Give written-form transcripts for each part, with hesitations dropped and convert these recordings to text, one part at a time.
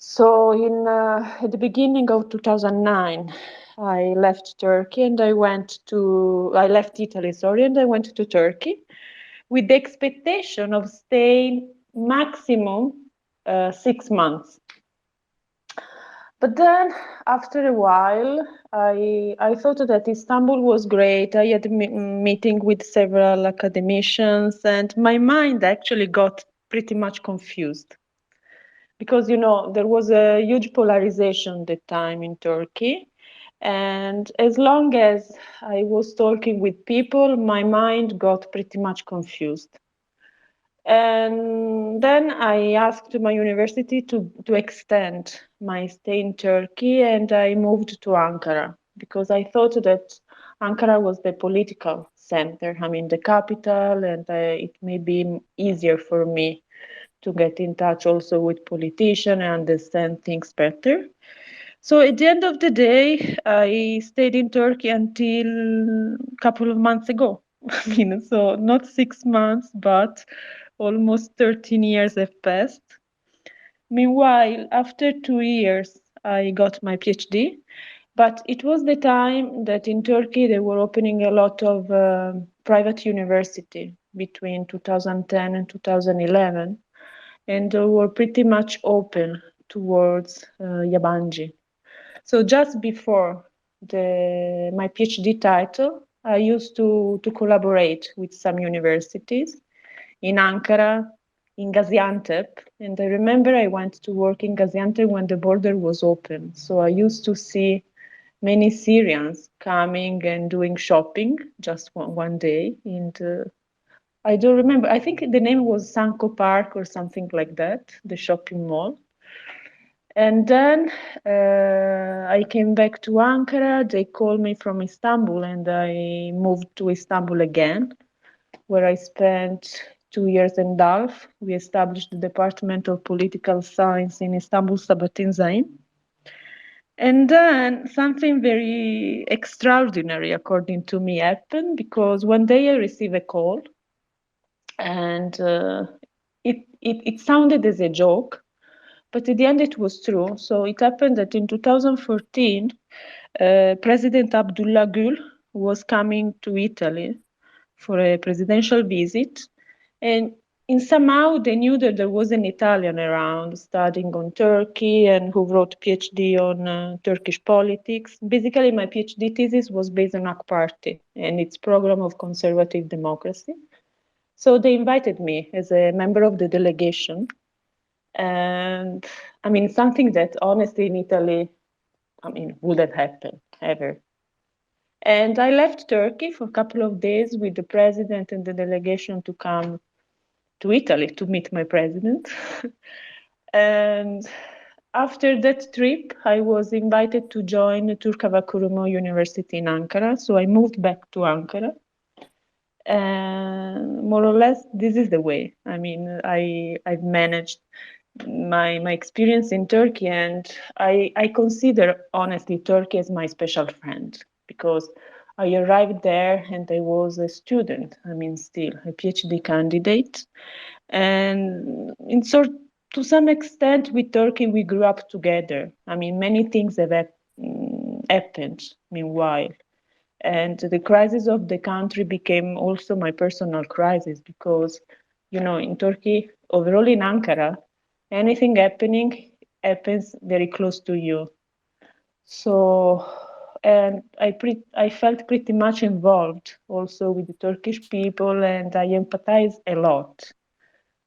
So at the beginning of 2009, I left Turkey and I left Italy, sorry, and I went to Turkey with the expectation of staying maximum 6 months. But then, after a while, I thought that Istanbul was great. I had a meeting with several academicians, and my mind actually got pretty much confused because there was a huge polarization at the time in Turkey, and as long as I was talking with people, my mind got pretty much confused. And then I asked my university to extend my stay in Turkey, and I moved to Ankara because I thought that Ankara was the political center, I mean, the capital, and it may be easier for me to get in touch also with politicians and understand things better. So at the end of the day, I stayed in Turkey until a couple of months ago. I mean, so not 6 months, but almost 13 years have passed. Meanwhile, after 2 years, I got my PhD, but it was the time that in Turkey they were opening a lot of private university between 2010 and 2011, and they were pretty much open towards Yabanji. So just before my PhD title, I used to collaborate with some universities in Ankara, in Gaziantep. And I remember I went to work in Gaziantep when the border was open. So I used to see many Syrians coming and doing shopping just one day. And I don't remember, I think the name was Sanko Park or something like that, the shopping mall. And then I came back to Ankara. They called me from Istanbul, and I moved to Istanbul again, where I spent 2 years and a half. We established the Department of Political Science in Istanbul Sabahattin Zaim. And then something very extraordinary, according to me, happened because one day I received a call, and it sounded as a joke, but at the end it was true. So it happened that in 2014, President Abdullah Gül was coming to Italy for a presidential visit, and somehow they knew that there was an Italian around studying on Turkey and who wrote PhD on Turkish politics. Basically, my PhD thesis was based on AK Party and its program of conservative democracy. So they invited me as a member of the delegation. And I mean, something that honestly in Italy, I mean, wouldn't happen ever. And I left Turkey for a couple of days with the president and the delegation to come to Italy to meet my president. And after that trip, I was invited to join Turkava Kurumu University in Ankara. So I moved back to Ankara. And more or less, this is the way. I mean, I've managed my experience in Turkey, and I consider honestly Turkey as my special friend because I arrived there and I was a student. I mean, still a PhD candidate, and to some extent with Turkey we grew up together. I mean, many things have happened meanwhile. And the crisis of the country became also my personal crisis because, in Turkey, overall in Ankara, anything happening happens very close to you. So, and I felt pretty much involved also with the Turkish people, and I empathize a lot.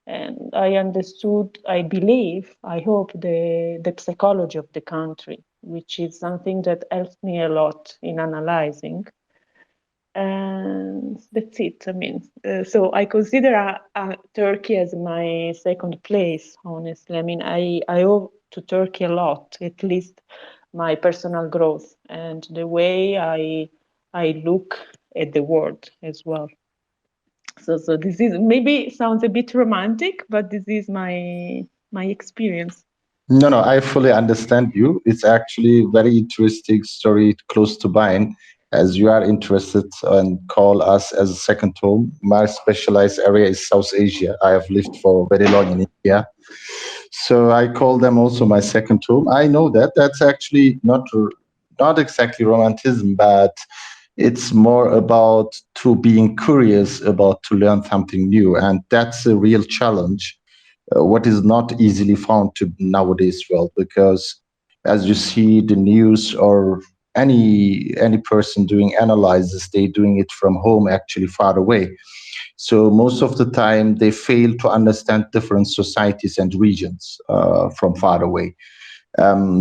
And I understood, I believe, I hope the psychology of the country, which is something that helps me a lot in analyzing. And that's it. I mean, so I consider Turkey as my second place, honestly. I mean, I owe to Turkey a lot, at least my personal growth and the way I look at the world as well. So this is maybe sounds a bit romantic, but this is my experience. No, no, I fully understand you. It's actually very interesting story close to mine, as you are interested and call us as a second home. My specialized area is South Asia. I have lived for very long in India. So I call them also my second home. I know that that's actually not exactly romanticism, but it's more about to being curious about to learn something new, and that's a real challenge. What is not easily found to nowadays world, because as you see the news or any person doing analysis, they doing it from home, actually far away. So most of the time they fail to understand different societies and regions from far away.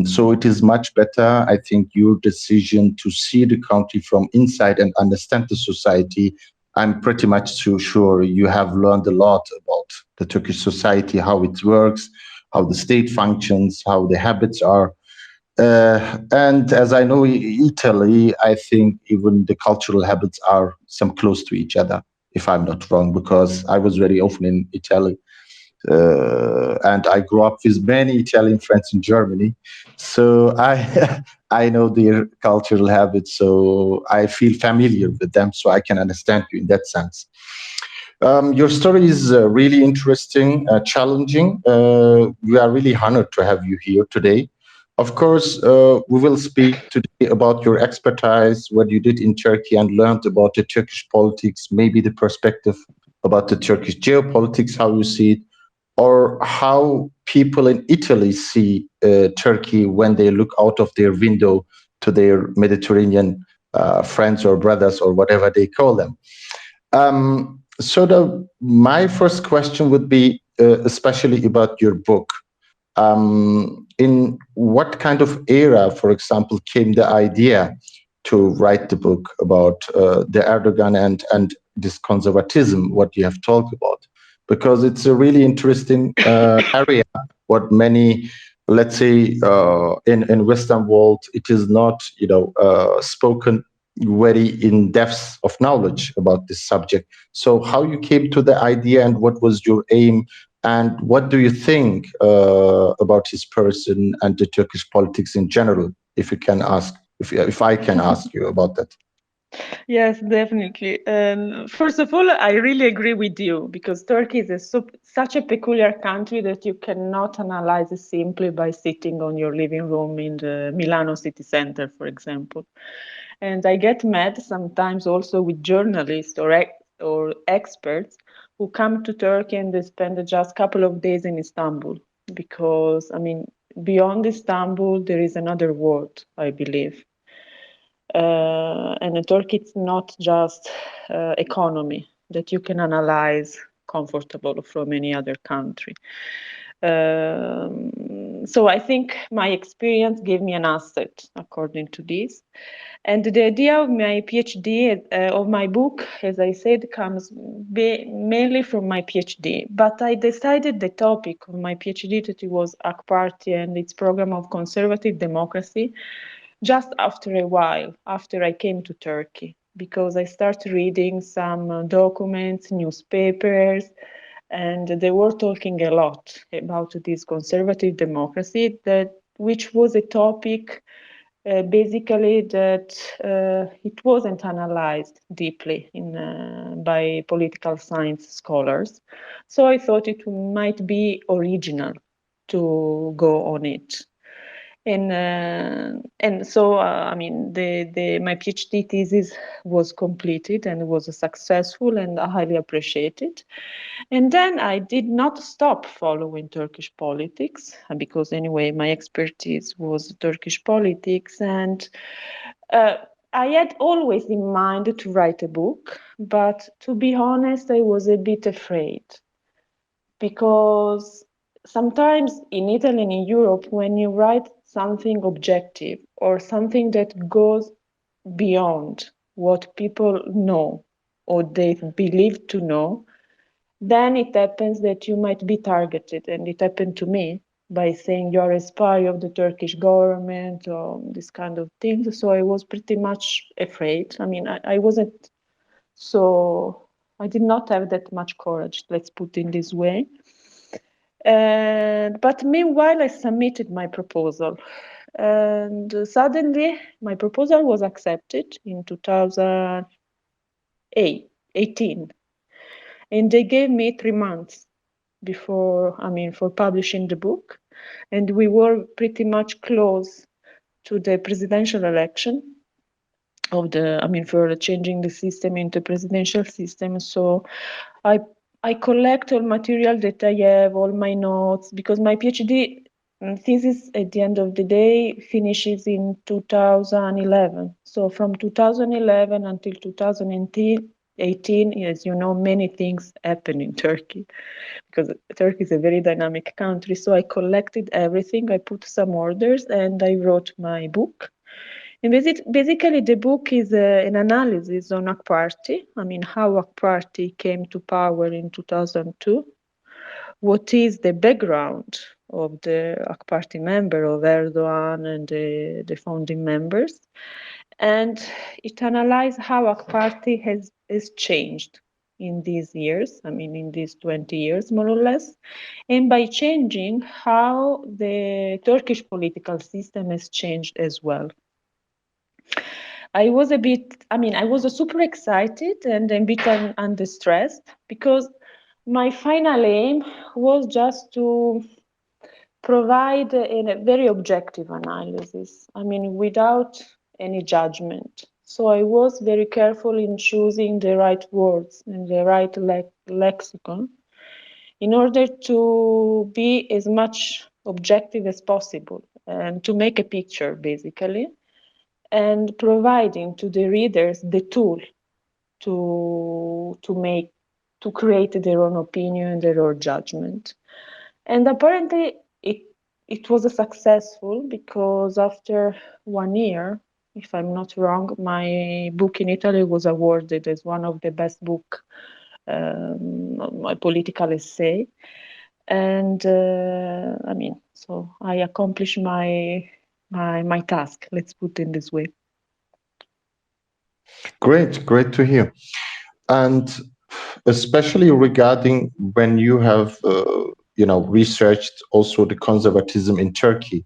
So it is much better, I think, your decision to see the country from inside and understand the society. I'm pretty much so sure you have learned a lot about the Turkish society, how it works, how the state functions, how the habits are. And as I know Italy, I think even the cultural habits are some close to each other, if I'm not wrong, because I was very often in Italy, and I grew up with many Italian friends in Germany, so I I know their cultural habits, so I feel familiar with them, so I can understand you in that sense. Your story is really interesting, challenging. We are really honored to have you here today. Of course, we will speak today about your expertise, what you did in Turkey and learned about the Turkish politics, maybe the perspective about the Turkish geopolitics, how you see it, or how people in Italy see Turkey when they look out of their window to their Mediterranean friends or brothers or whatever they call them. My first question would be especially about your book. In what kind of era, for example, came the idea to write the book about the Erdogan and this conservatism, what you have talked about? Because it's a really interesting area. What many, let's say, in Western world, it is not spoken very in depth of knowledge about this subject. So, how you came to the idea and what was your aim, and what do you think about his person and the Turkish politics in general? If you can ask, if I can ask you about that. Yes, definitely. First of all, I really agree with you because Turkey is such a peculiar country that you cannot analyze it simply by sitting on your living room in the Milano city center, for example. And I get mad sometimes also with journalists or experts who come to Turkey and they spend just a couple of days in Istanbul because, I mean, beyond Istanbul, there is another world, I believe. And in Turkey, it's not just economy that you can analyze comfortable from any other country. So I think my experience gave me an asset according to this. And the idea of my PhD, of my book, as I said, comes mainly from my PhD. But I decided the topic of my PhD that it was AK Party and its program of conservative democracy just after a while, after I came to Turkey, because I started reading some documents, newspapers, and they were talking a lot about this conservative democracy, that which was a topic basically that it wasn't analyzed deeply by political science scholars. So I thought it might be original to go on it. And so I mean the my PhD thesis was completed and was successful and highly appreciated. And then I did not stop following Turkish politics because anyway my expertise was Turkish politics, and uh, I had always in mind to write a book, but to be honest I was a bit afraid because sometimes in Italy and in Europe, when you write something objective or something that goes beyond what people know or they believe to know, then it happens that you might be targeted. And it happened to me by saying you're a spy of the Turkish government or this kind of things. So I was pretty much afraid. I mean, I wasn't so, I did not have that much courage, let's put it this way. But meanwhile, I submitted my proposal. And suddenly, my proposal was accepted in 2018. And they gave me 3 months. before, for publishing the book. And we were pretty much close to the presidential election for changing the system into presidential system. So I I collect all material that I have, all my notes, because my PhD thesis at the end of the day finishes in 2011. So from 2011 until 2018, as you know, many things happened in Turkey because Turkey is a very dynamic country. So I collected everything, I put some orders, and I wrote my book. And basically, the book is an analysis on AK Party. How AK Party came to power in 2002. What is the background of the AK Party member, of Erdogan and the founding members? And it analyzes how AK Party has changed in these years, in these 20 years, more or less, and by changing how the Turkish political system has changed as well. I was super excited and a bit under stressed because my final aim was just to provide a very objective analysis, without any judgment. So I was very careful in choosing the right words and the right lexicon in order to be as much objective as possible and to make a picture, basically, and providing to the readers the tool to create their own opinion, their own judgment. And apparently it was a successful because after 1 year, if I'm not wrong, my book in Italy was awarded as one of the best book, my political essay. And so I accomplished my task. Let's put it in this way. Great to hear. And especially regarding when you have, researched also the conservatism in Turkey,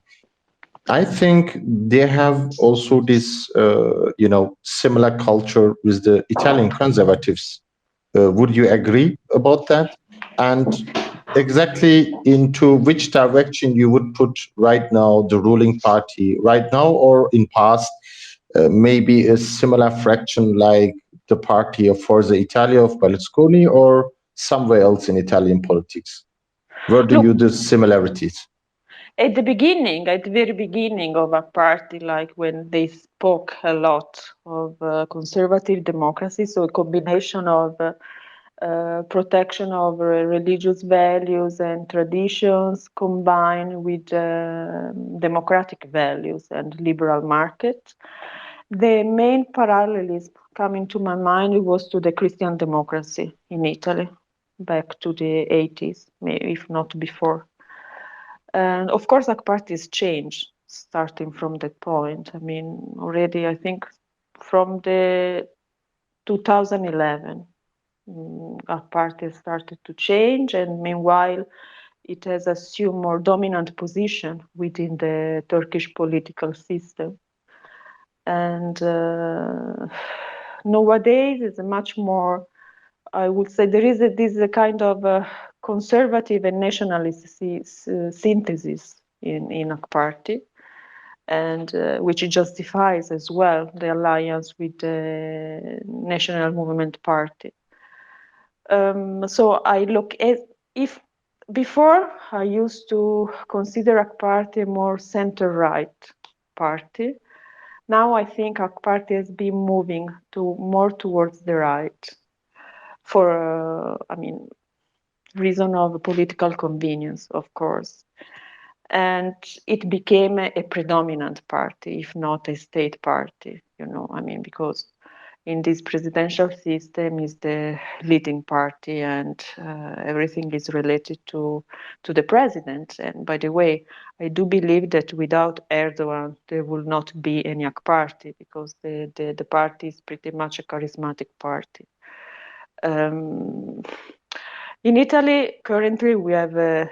I think they have also this, similar culture with the Italian conservatives. Would you agree about that? And exactly into which direction you would put right now the ruling party right now, or in past, maybe a similar fraction like the party of Forza Italia of Berlusconi, or somewhere else in Italian politics? Where do Look, you the similarities? at the very beginning of a party, like when they spoke a lot of conservative democracy, so a combination of protection of religious values and traditions combined with democratic values and liberal market. The main parallelism coming to my mind was to the Christian democracy in Italy back to the 80s, maybe if not before. And of course, AK parties changed starting from that point. Already, I think from the 2011, AK party started to change, and meanwhile, it has assumed more dominant position within the Turkish political system. And nowadays, it's a much more, I would say, there is this kind of conservative and nationalist synthesis in AK party, and which justifies as well the alliance with the National Movement Party. So I look at, if before I used to consider AK party a more center-right party. Now I think AK party has been moving to more towards the right for, reason of political convenience, of course. And it became a predominant party, if not a state party, because in this presidential system is the leading party, and everything is related to the president. And by the way, I do believe that without Erdogan, there will not be any AK party, because the party is pretty much a charismatic party. In Italy, currently, we have a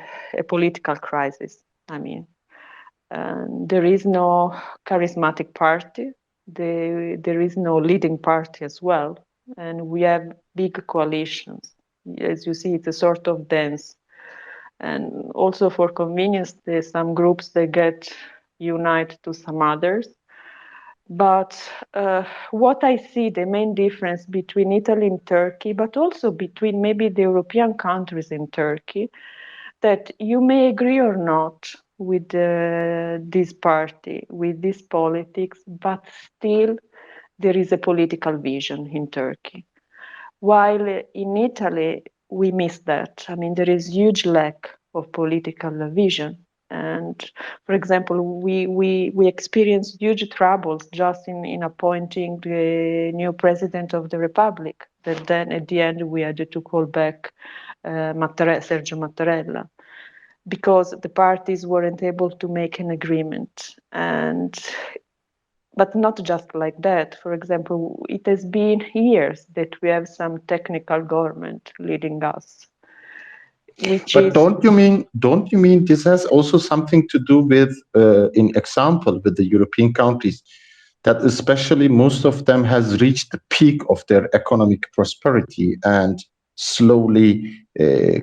political crisis. There is no charismatic party. There is no leading party as well. And we have big coalitions. As you see, it's a sort of dance and also for convenience, there's some groups that get unite to some others. But what I see, the main difference between Italy and Turkey, but also between maybe the European countries and Turkey, that you may agree or not with this party, with this politics, but still there is a political vision in Turkey. While in Italy, we miss that. I mean, there is huge lack of political vision. And for example, we experienced huge troubles just in appointing the new president of the republic, that then at the end we had to call back Sergio Mattarella because the parties weren't able to make an agreement. And but not just like that. For example, it has been years that we have some technical government leading us, which But is don't you mean this has also something to do with, in example, with the European countries, that especially most of them has reached the peak of their economic prosperity and slowly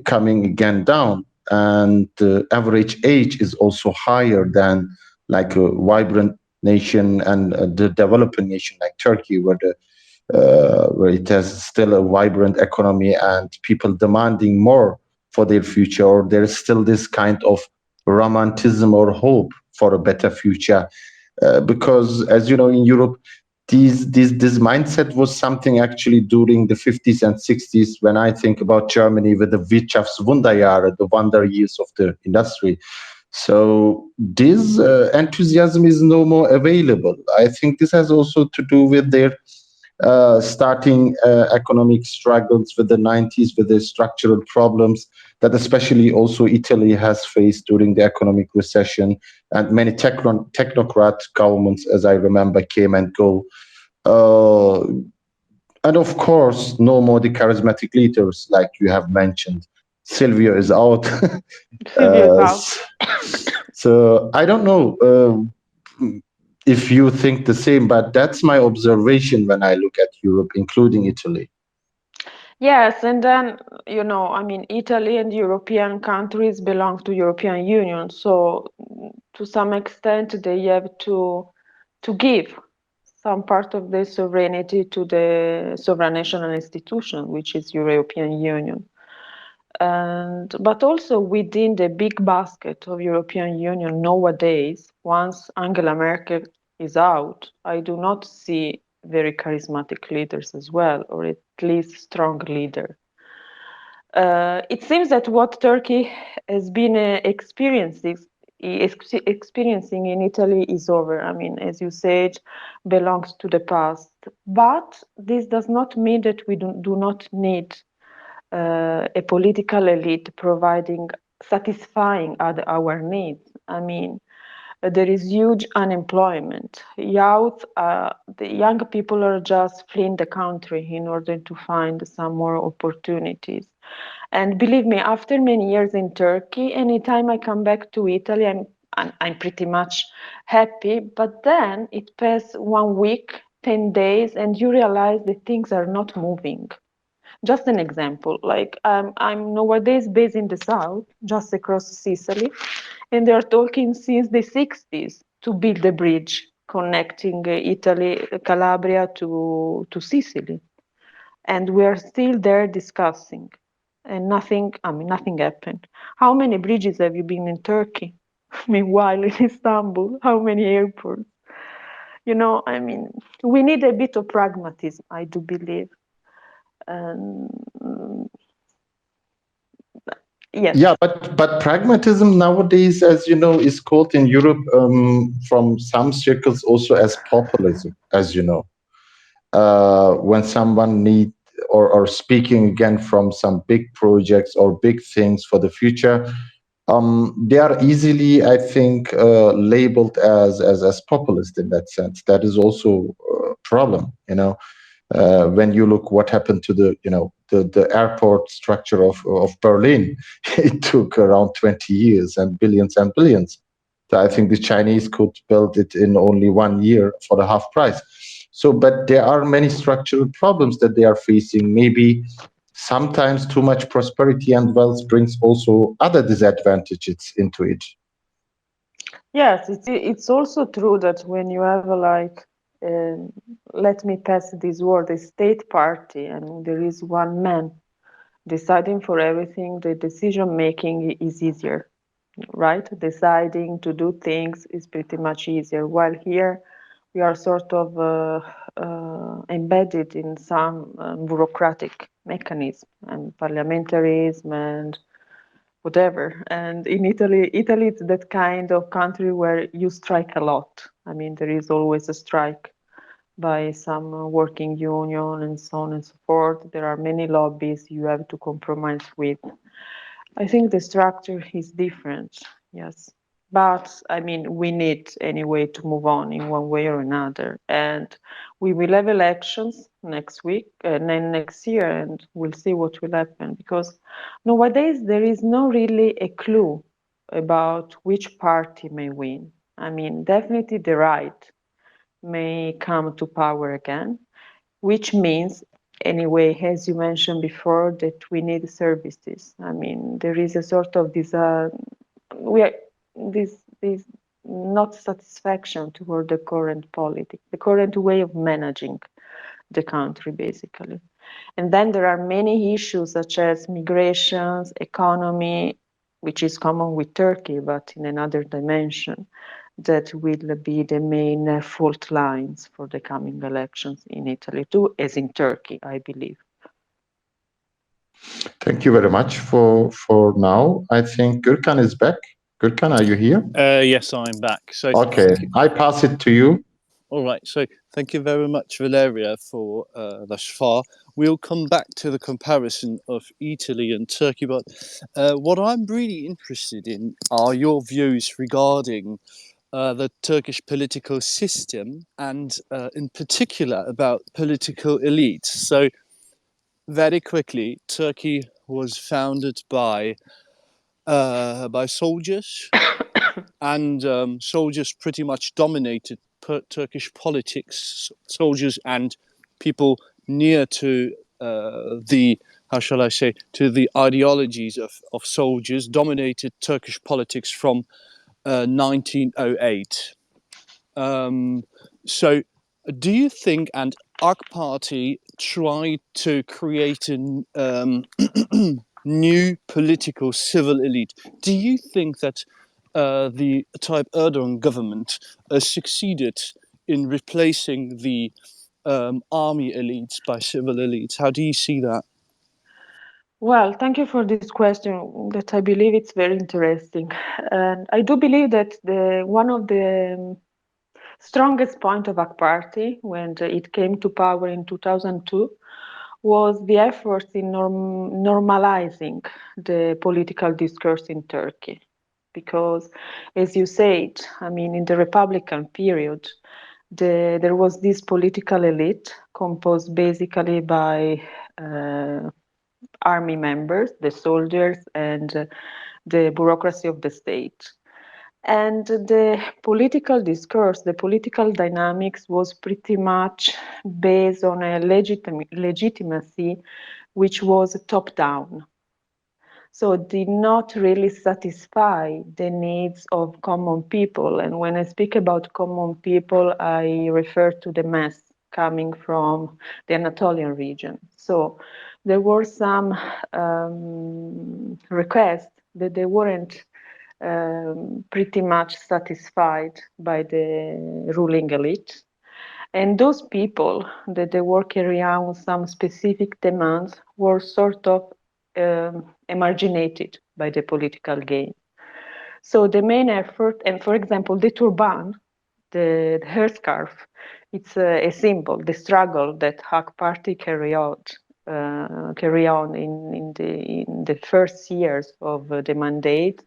coming again down, and the average age is also higher than like a vibrant nation and the developing nation like Turkey, where it has still a vibrant economy and people demanding more for their future, or there's still this kind of romanticism or hope for a better future. Because, as you know, in Europe, this mindset was something actually during the 50s and 60s. When I think about Germany with the Wirtschaftswunderjahre, the wonder years of the industry, so this enthusiasm is no more available. I think this has also to do with their starting economic struggles with the 90s, with the structural problems that especially also Italy has faced during the economic recession. And many technocrat governments, as I remember, came and go. Uh, and of course, no more the charismatic leaders like you have mentioned. Silvio is out. Silvio's out. S- so I don't know if you think the same, but that's my observation when I look at Europe, including Italy. Yes, and then, I mean, Italy and European countries belong to European Union, so to some extent they have to give some part of their sovereignty to the sovereign national institution, which is European Union. And but also within the big basket of European Union nowadays, once Angela Merkel is out, I do not see very charismatic leaders as well, or at least strong leader. It seems that what Turkey has been experiencing in Italy is over. I mean, as you said, belongs to the past. But this does not mean that we do not need a political elite providing, satisfying our needs. I mean, there is huge unemployment. The young people are just fleeing the country in order to find some more opportunities. And believe me, after many years in Turkey, anytime I come back to Italy, I'm pretty much happy. But then it passes 1 week, 10 days, and you realize that things are not moving. Just an example, like I'm nowadays based in the south, just across Sicily, and they are talking since the 60s to build a bridge connecting Italy, Calabria to Sicily. And we are still there discussing, and nothing happened. How many bridges have you been in Turkey? Meanwhile, in Istanbul, how many airports? I mean, we need a bit of pragmatism, I do believe. And yes, Yeah, but pragmatism nowadays, as you know, is called in Europe from some circles also as populism, as you know. When someone need or speaking again from some big projects or big things for the future, they are easily, I think, labeled as populist in that sense. That is also a problem, when you look what happened to the airport structure of Berlin. It took around 20 years and billions. So I think the Chinese could build it in only 1 year for the half price. So, but there are many structural problems that they are facing. Maybe sometimes too much prosperity and wealth brings also other disadvantages into it. Yes, it's also true that when you have um, let me pass this word, a state party, and there is one man deciding for everything, the decision making is easier, right? Deciding to do things is pretty much easier. While here, we are sort of embedded in some bureaucratic mechanism and parliamentarism and whatever. And in Italy, it's that kind of country where you strike a lot. I mean, there is always a strike by some working union and so on and so forth. There are many lobbies you have to compromise with. I think the structure is different, yes. But I mean, we need anyway to move on in one way or another. And we will have elections next week and then next year, and we'll see what will happen. Because nowadays, there is no really a clue about which party may win. I mean, definitely the right may come to power again, which means anyway, as you mentioned before, that we need services. I mean, there is a sort of we are this not satisfaction toward the current politics, the current way of managing the country, basically. And then there are many issues such as migrations, economy, which is common with Turkey, but in another dimension, that will be the main fault lines for the coming elections in Italy too, as in Turkey, I believe. Thank you very much for now. I think Gürkan is back. Gürkan, are you here? Yes, I'm back. So Okay, I pass it to you. all right. So thank you very much, Valeria, for thus far. We'll come back to the comparison of Italy and Turkey, but what I'm really interested in are your views regarding the Turkish political system and, in particular, about political elites. So, very quickly, Turkey was founded by soldiers, and soldiers pretty much dominated Turkish politics. Soldiers and people near to the, how shall I say, to the ideologies of soldiers dominated Turkish politics from 1908. So, do you think, and AK Party tried to create a new political civil elite, do you think that the Tayyip Erdogan government succeeded in replacing the army elites by civil elites? How do you see that? Well, thank you for this question that I believe it's very interesting. And I do believe that the one of the strongest point of AK Party when it came to power in 2002 was the effort in normalizing the political discourse in Turkey. Because, as you said, I mean, in the Republican period, there was this political elite composed basically by army members, the soldiers, and the bureaucracy of the state. And the political discourse, the political dynamics was pretty much based on a legitimacy which was top down. So it did not really satisfy the needs of common people. And when I speak about common people, I refer to the mass coming from the Anatolian region. So there were some requests that they weren't pretty much satisfied by the ruling elite. And those people that they were carrying out some specific demands were sort of emarginated by the political game. So the main effort, and for example, the turban, the headscarf, it's a symbol, the struggle that Hak Party carry on in the first years of the mandate.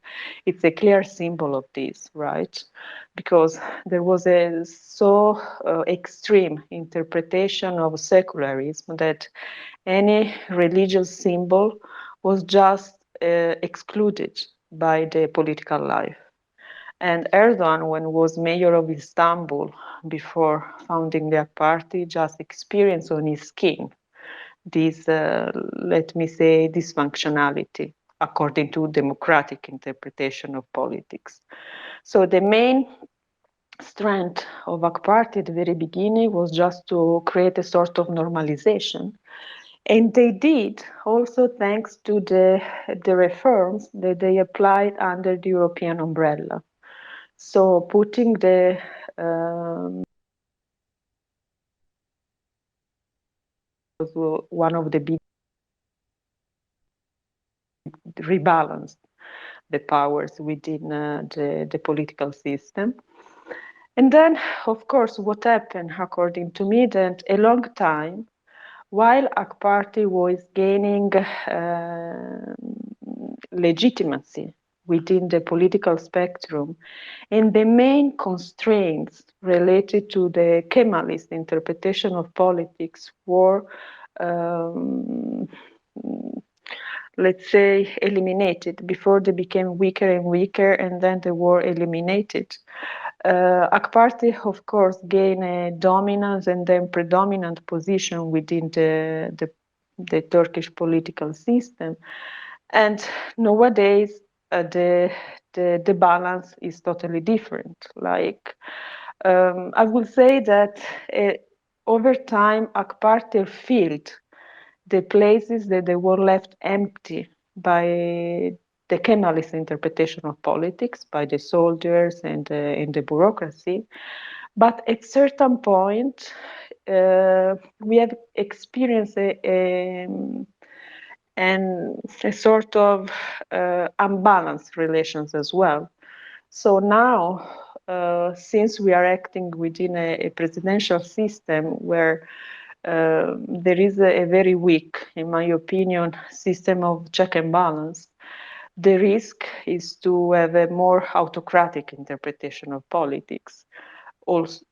It's a clear symbol of this, right? Because there was a so extreme interpretation of secularism that any religious symbol was just excluded by the political life. And Erdogan, when was mayor of Istanbul before founding their party, just experienced on his skin this, let me say, dysfunctionality according to democratic interpretation of politics. So the main strength of AK Party at the very beginning was just to create a sort of normalization. And they did also thanks to the reforms that they applied under the European umbrella. So putting the was one of the big rebalanced the powers within the political system. And then, of course, what happened, according to me, that a long time, while AK Party was gaining legitimacy within the political spectrum, and the main constraints related to the Kemalist interpretation of politics were, let's say, eliminated. Before they became weaker and weaker, and then they were eliminated. AK Party, of course, gained a dominance and then predominant position within the Turkish political system. And nowadays, the balance is totally different. Like, I will say that over time, AK Party filled the places that they were left empty by the Kemalist interpretation of politics, by the soldiers and the bureaucracy. But at certain point, we have experienced a sort of unbalanced relations as well. So now, since we are acting within a presidential system where there is a very weak, in my opinion, system of check and balance, the risk is to have a more autocratic interpretation of politics, also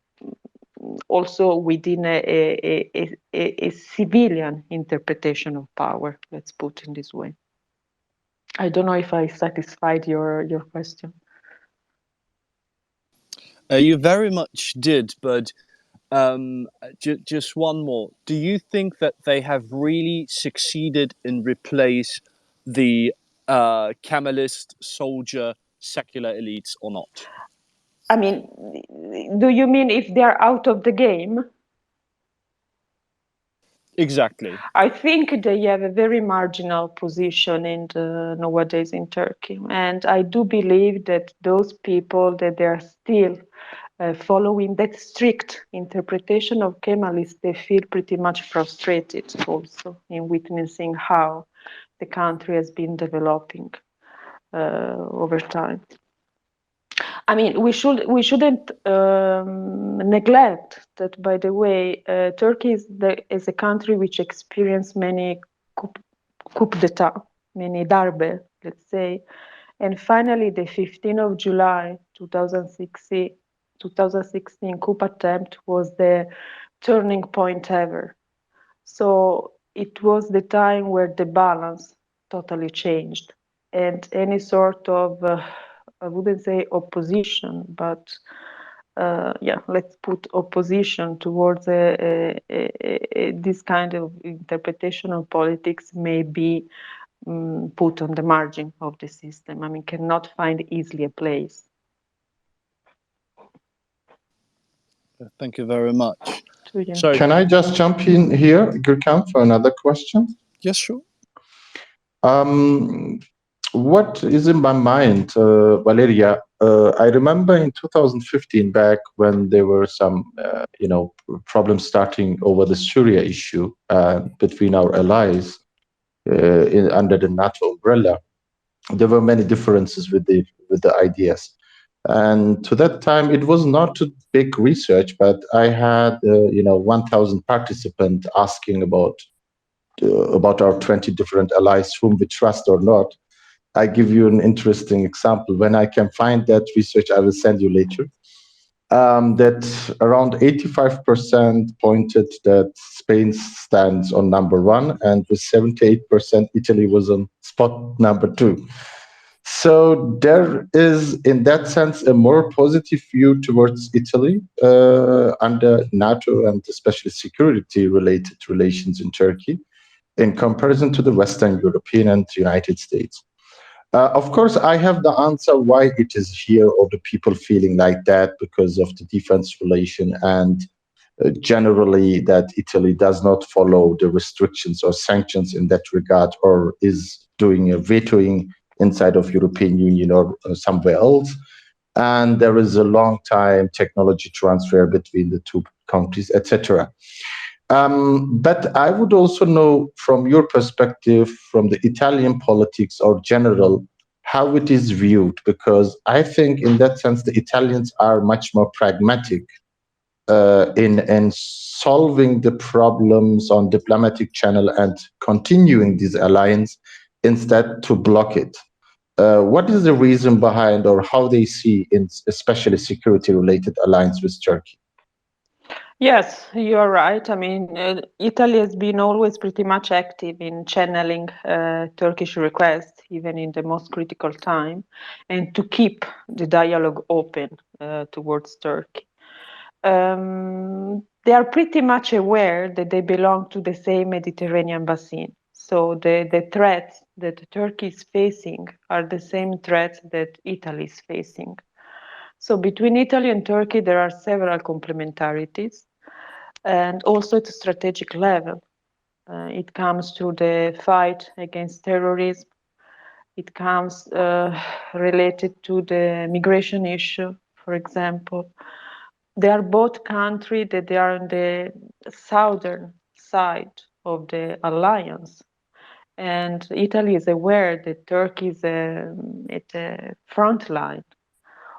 within a civilian interpretation of power, let's put in this way. I don't know if I satisfied your question. You very much did, but just one more. Do you think that they have really succeeded in replace the Kemalist soldier secular elites or not? I mean, do you mean if they are out of the game? Exactly. I think they have a very marginal position nowadays in Turkey, and I do believe that those people that they are still following that strict interpretation of Kemalists, they feel pretty much frustrated also in witnessing how the country has been developing over time. I mean, we shouldn't neglect that. By the way, Turkey is a country which experienced many coup d'état, many darbe, let's say, and finally, the 15th of July 2016 coup attempt was the turning point ever. So it was the time where the balance totally changed, and any sort of I wouldn't say opposition, but let's put opposition towards this kind of interpretation of politics may be put on the margin of the system. I mean, cannot find easily a place. Thank you very much. So, can I just jump in here, Gürkan, for another question? Yes, sure. What is in my mind, Valeria? I remember in 2015, back when there were some, problems starting over the Syria issue between our allies under the NATO umbrella. There were many differences with the ideas, and to that time it was not a big research, but I had 1,000 participants asking about our 20 different allies whom we trust or not. I give you an interesting example. When I can find that research, I will send you later. That around 85% pointed that Spain stands on number one, and with 78%, Italy was on spot number two. So there is, in that sense, a more positive view towards Italy under NATO and especially security-related relations in Turkey. in comparison to the Western European and United States. Of course, I have the answer why it is here, or the people feeling like that, because of the defense relation and generally that Italy does not follow the restrictions or sanctions in that regard, or is doing a vetoing inside of European Union or somewhere else. And there is a long time technology transfer between the two countries, etc. But I would also know from your perspective, from the Italian politics or general, how it is viewed, because I think in that sense the Italians are much more pragmatic in solving the problems on diplomatic channel and continuing this alliance instead to block it. What is the reason behind, or how they see in especially security related alliance with Turkey? Yes, you're right. I mean, Italy has been always pretty much active in channeling Turkish requests, even in the most critical time, and to keep the dialogue open towards Turkey. They are pretty much aware that they belong to the same Mediterranean basin. So the threats that Turkey is facing are the same threats that Italy is facing. So between Italy and Turkey, there are several complementarities, and also at a strategic level. It comes to the fight against terrorism. It comes related to the migration issue, for example. They are both countries that they are on the southern side of the alliance. And Italy is aware that Turkey is at the front line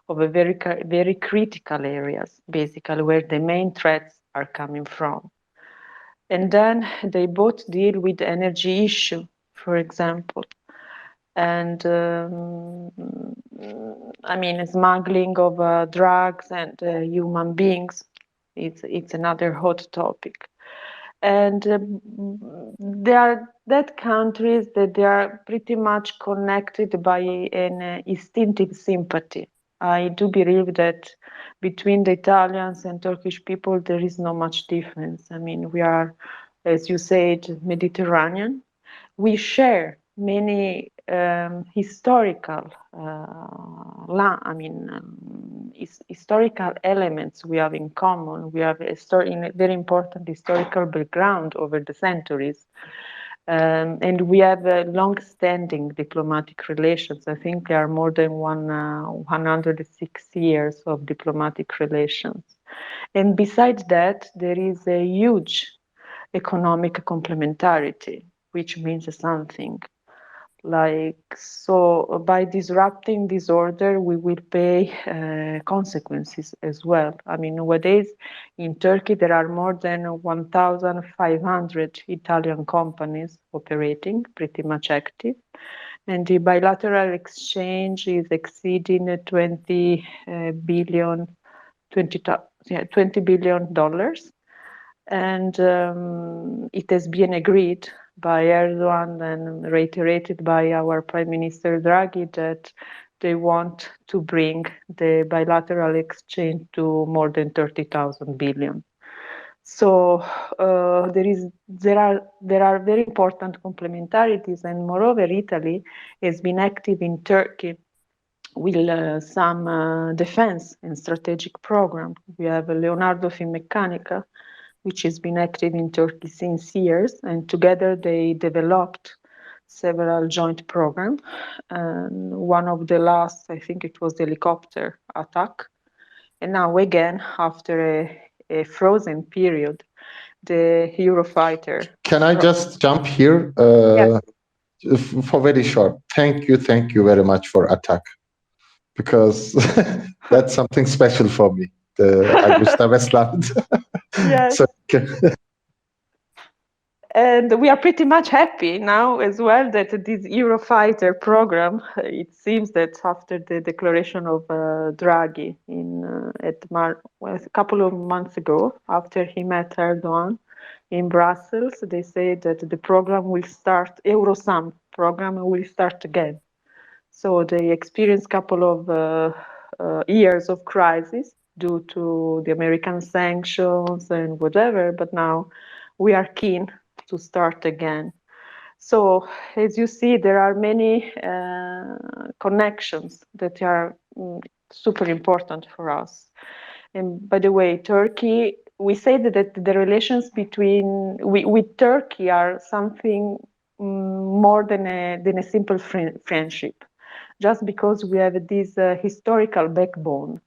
of a very critical areas, basically where the main threats are coming from. And then they both deal with the energy issue, for example. And I mean, smuggling of drugs and human beings, it's another hot topic. And they are that countries that they are pretty much connected by an instinctive sympathy. I do believe that between the Italians and Turkish people, there is not much difference. I mean, we are, as you said, Mediterranean. We share many historical, historical elements we have in common. We have a very important historical background over the centuries. And we have long-standing diplomatic relations. I think there are more than 106 years of diplomatic relations. And besides that, there is a huge economic complementarity, which means something. Like, so by disrupting this order, we will pay consequences as well. I mean, nowadays in Turkey, there are more than 1,500 Italian companies operating, pretty much active. And the bilateral exchange is exceeding 20 billion, 20 billion dollars. And it has been agreed by Erdogan and reiterated by our Prime Minister Draghi that they want to bring the bilateral exchange to more than 30,000 billion. So there are very important complementarities, and moreover, Italy has been active in Turkey with some defense and strategic program. We have Leonardo Finmeccanica, which has been active in Turkey since years, and together they developed several joint programs. And one of the last, I think it was the helicopter attack. And now again, after a frozen period, the Eurofighter. Can I just jump here Yes. for very short? Thank you very much for attack, because that's something special for me. The Augusta Westland. Yes. So, And we are pretty much happy now as well that this Eurofighter program, it seems that after the declaration of Draghi a couple of months ago, after he met Erdogan in Brussels, they said that the program will start, Eurosam program will start again. So they experienced a couple of years of crisis due to the American sanctions and whatever, but now we are keen to start again. So, as you see, there are many connections that are super important for us. And by the way, Turkey, we say that the relations between with Turkey are something more than a simple friendship, just because we have this historical backbone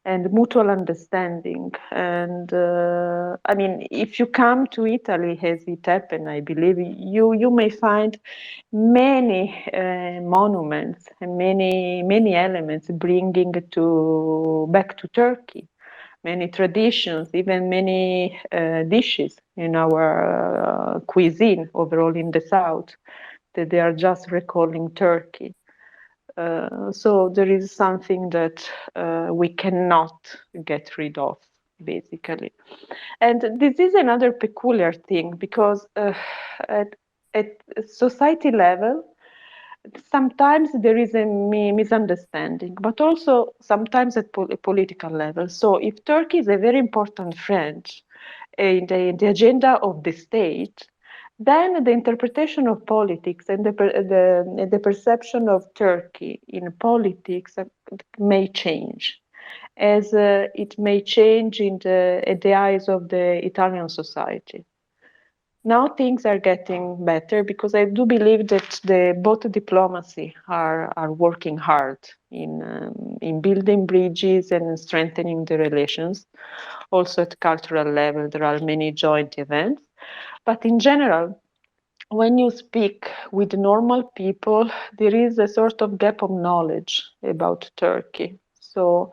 and mutual understanding. And I mean, if you come to Italy, as it happened, I believe you may find many monuments and many elements bringing to back to Turkey, many traditions, even many dishes in our cuisine overall in the south, that they are just recalling Turkey. So there is something that we cannot get rid of, basically. And this is another peculiar thing because at, at society level, sometimes there is a misunderstanding, but also sometimes at a political level. So if Turkey is a very important friend in the agenda of the state, then the interpretation of politics and the perception of Turkey in politics may change, as it may change at the eyes of the Italian society. Now things are getting better because I do believe that both diplomacy are working hard in building bridges and strengthening the relations. Also at cultural level, there are many joint events. But in general, when you speak with normal people, there is a sort of gap of knowledge about Turkey. So,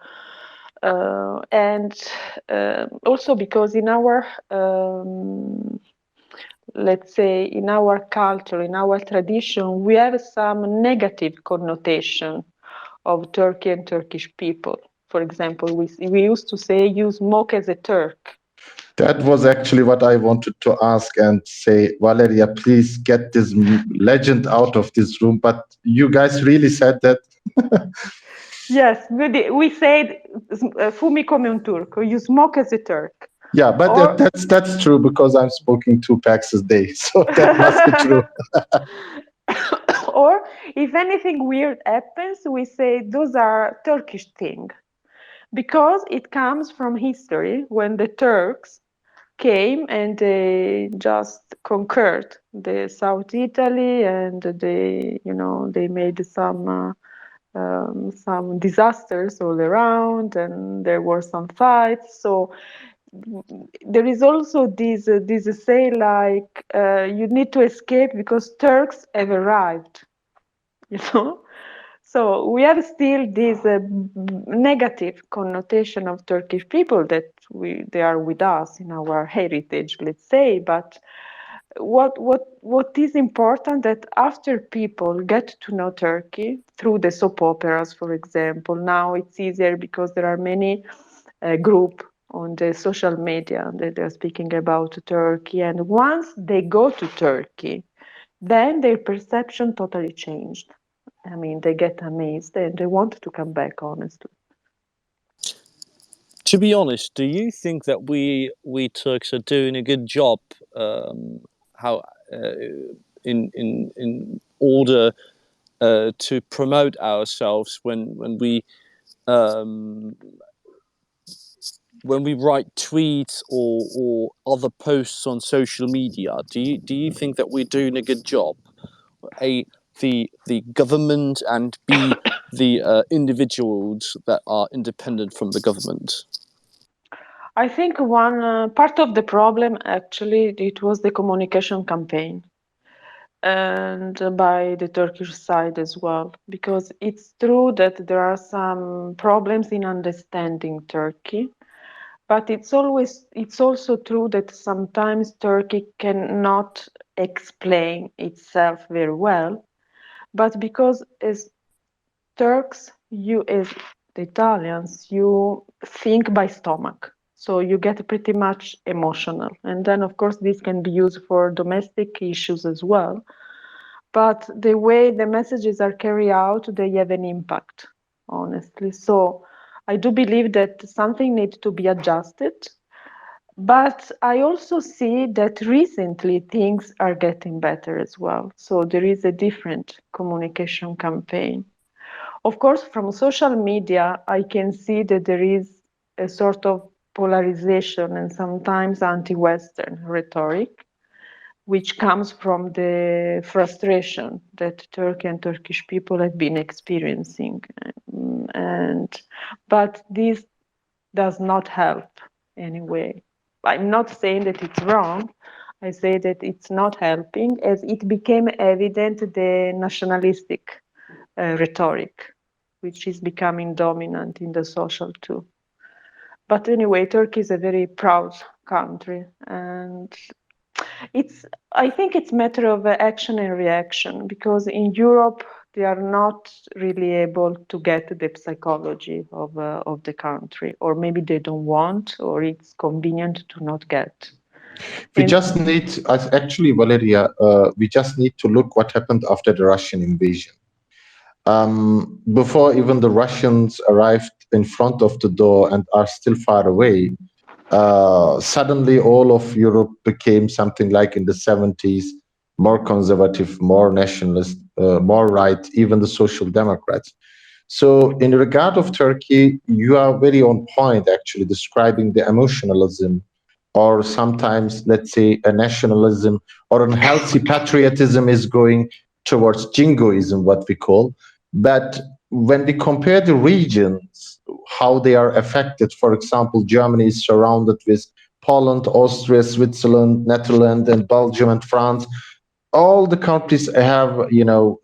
and also because in our, let's say, in our culture, in our tradition, we have some negative connotation of Turkey and Turkish people. For example, we used to say, you smoke as a Turk. That was actually what I wanted to ask and say, Valeria, please get this legend out of this room. But you guys really said that. Yes, we said fumi come un turco, you smoke as a Turk. Yeah, but Or, that's true because I'm smoking 2 packs a day, so that must be true. or if anything weird happens, we say those are Turkish thing, because it comes from history when the Turks came and they just conquered the South Italy and they made some disasters all around and there were some fights. So there is also this say like you need to escape because Turks have arrived, you know. So we have still this negative connotation of Turkish people that they are with us in our heritage, let's say. But what is important that after people get to know Turkey through the soap operas, for example, now it's easier because there are many group on the social media that they're speaking about Turkey, and once they go to Turkey, then their perception totally changed. I mean, they get amazed and they want to come back, honestly. To be honest, do you think that we Turks are doing a good job? How in order to promote ourselves um, when we write tweets or other posts on social media? Do you think that we're doing a good job? A the government and B the individuals that are independent from the government. I think one part of the problem actually it was the communication campaign and by the Turkish side as well, because it's true that there are some problems in understanding Turkey, but it's also true that sometimes Turkey cannot explain itself very well, but because as Turks, you as the Italians, you think by stomach. So you get pretty much emotional. And then, of course, this can be used for domestic issues as well. But the way the messages are carried out, they have an impact, honestly. So I do believe that something needs to be adjusted. But I also see that recently things are getting better as well. So there is a different communication campaign. Of course, from social media, I can see that there is a sort of polarization and sometimes anti Western rhetoric, which comes from the frustration that Turkey and Turkish people have been experiencing. And but this does not help anyway. I'm not saying that it's wrong. I say that it's not helping, as it became evident the nationalistic rhetoric, which is becoming dominant in the social too. But anyway, Turkey is a very proud country, and it's. I think it's matter of action and reaction, because in Europe they are not really able to get the psychology of the country, or maybe they don't want, or it's convenient to not get. We And just need, actually, Valeria, we just need to look what happened after the Russian invasion. Before even the Russians arrived in front of the door and are still far away, suddenly all of Europe became something like in the 70s, more conservative, more nationalist, more right, even the social democrats. So in regard of Turkey, you are very on point actually describing the emotionalism or sometimes let's say a nationalism or unhealthy patriotism is going towards jingoism, what we call. But when we compare the regions, how they are affected, for example, Germany is surrounded with Poland, Austria, Switzerland, Netherlands, and Belgium and France. All the countries have,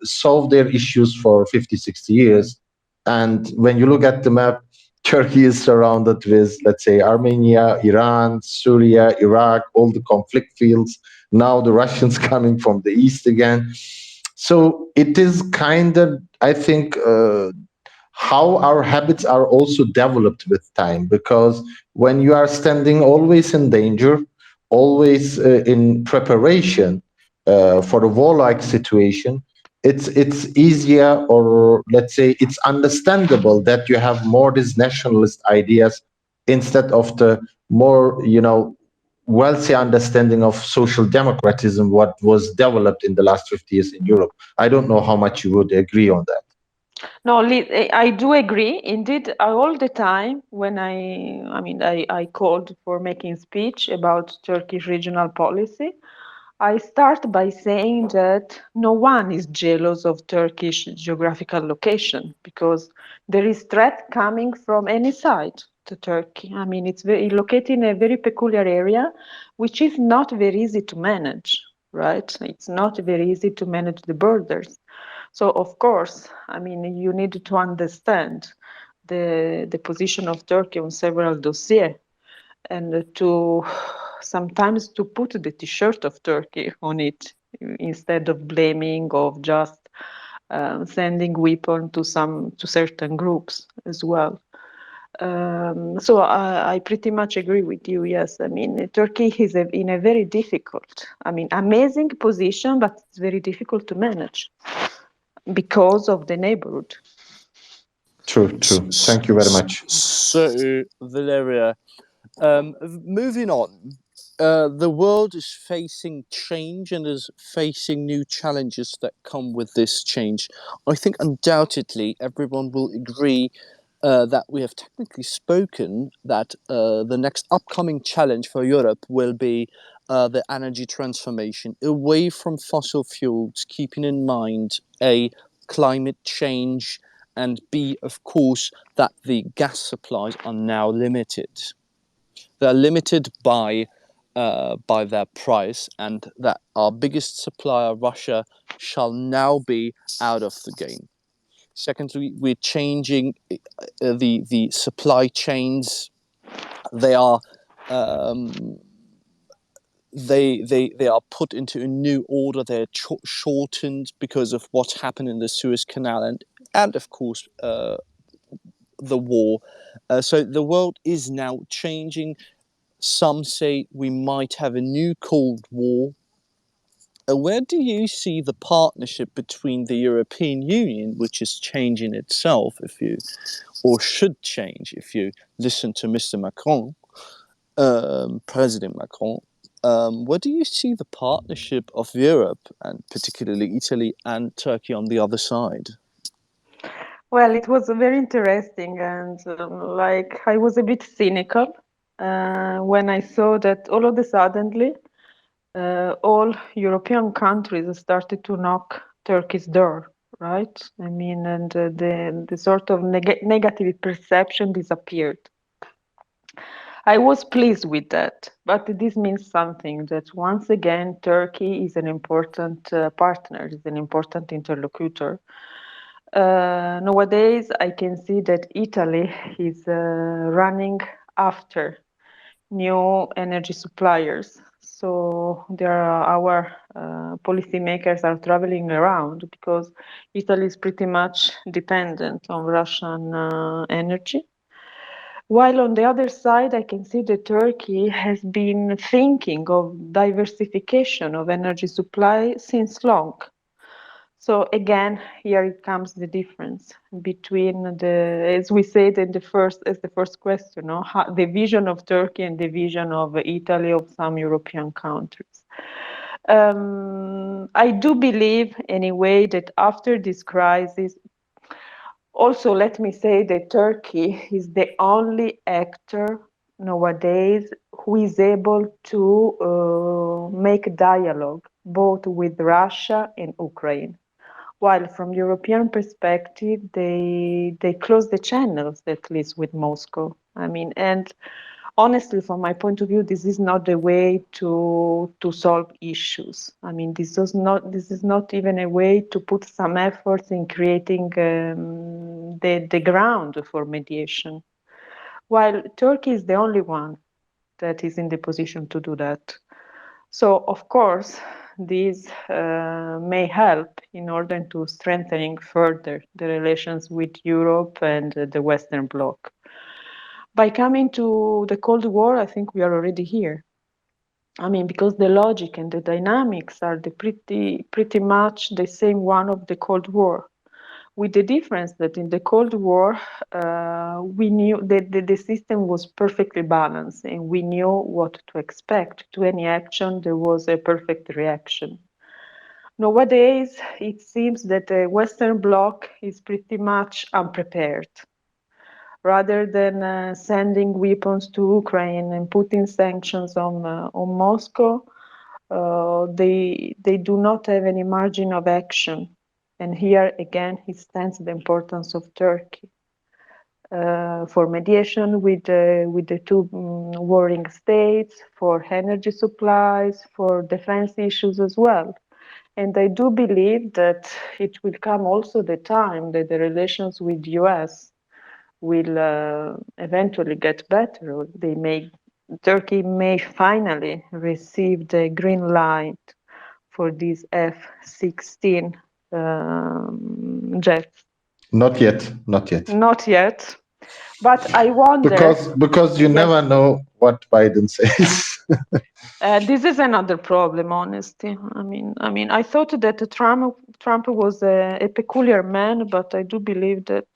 solved their issues for 50, 60 years. And when you look at the map, Turkey is surrounded with, let's say, Armenia, Iran, Syria, Iraq, all the conflict fields. Now the Russians coming from the east again. So it is kind of, I think, how our habits are also developed with time. Because when you are standing always in danger, always in preparation for a warlike situation, it's easier, or let's say it's understandable that you have more these nationalist ideas instead of the more wealthy understanding of social democratism what was developed in the last 50 years in Europe. I don't know how much you would agree on that. no, I do agree. Indeed, all the time when I called for making speech about Turkish regional policy, I start by saying that no one is jealous of Turkish geographical location, because there is threat coming from any side to Turkey. I mean, it's very located in a very peculiar area, which is not very easy to manage, right? It's not very easy to manage the borders. So of course, I mean, you need to understand the position of Turkey on several dossiers, and to sometimes to put the T-shirt of Turkey on it instead of blaming, of just sending weapon to certain groups as well. So I pretty much agree with you. Yes, I mean Turkey is in a very difficult, I mean, amazing position, but it's very difficult to manage because of the neighborhood. True, true. Thank you very much. So, Valeria, moving on, the world is facing change and is facing new challenges that come with this change. I think undoubtedly everyone will agree that we have technically spoken that the next upcoming challenge for Europe will be the energy transformation away from fossil fuels, keeping in mind A, climate change, and B, of course, that the gas supplies are now limited. They're limited by their price, and that our biggest supplier, Russia, shall now be out of the game. Secondly, we're changing the supply chains. They are um, they are put into a new order. They're shortened because of what's happened in the Suez Canal, and of course the war. So the world is now changing. Some say we might have a new Cold War. Where do you see the partnership between the European Union, which is changing itself, if you, or should change, if you listen to Mr. Macron, President Macron, where do you see the partnership of Europe and particularly Italy and Turkey on the other side? Well, it was very interesting, and like I was a bit cynical when I saw that all of a suddenly all European countries started to knock Turkey's door, right? I mean, and the sort of negative perception disappeared. I was pleased with that, but this means something that once again Turkey is an important partner, is an important interlocutor. Nowadays, I can see that Italy is running after new energy suppliers. So our policymakers are traveling around because Italy is pretty much dependent on Russian energy. While on the other side, I can see that Turkey has been thinking of diversification of energy supply since long. So again, here it comes the difference between as we said in the first question, no? The vision of Turkey and the vision of Italy, of some European countries. I do believe, anyway, that after this crisis, also let me say that Turkey is the only actor nowadays who is able to make dialogue both with Russia and Ukraine. While from European perspective, they close the channels, at least with Moscow. I mean, and honestly, from my point of view, this is not the way to solve issues. I mean, this is not even a way to put some efforts in creating the ground for mediation. While Turkey is the only one that is in the position to do that. So, of course, this may help in order to strengthening further the relations with Europe and the Western Bloc. By coming to the Cold War, I think we are already here. I mean, because the logic and the dynamics are pretty much the same one of the Cold War, with the difference that in the Cold War, we knew that the system was perfectly balanced and we knew what to expect. To any action, there was a perfect reaction. Nowadays, it seems that the Western Bloc is pretty much unprepared. Rather than sending weapons to Ukraine and putting sanctions on Moscow, they do not have any margin of action. And here again, it stands the importance of Turkey for mediation with the two warring states, for energy supplies, for defense issues as well. And I do believe that it will come also the time that the relations with the US will eventually get better. Turkey may finally receive the green light for these F-16 jets. Not yet, not yet. Not yet, but I wonder because you never know what Biden says. This is another problem, honestly. I mean, I thought that Trump was a peculiar man, but I do believe that.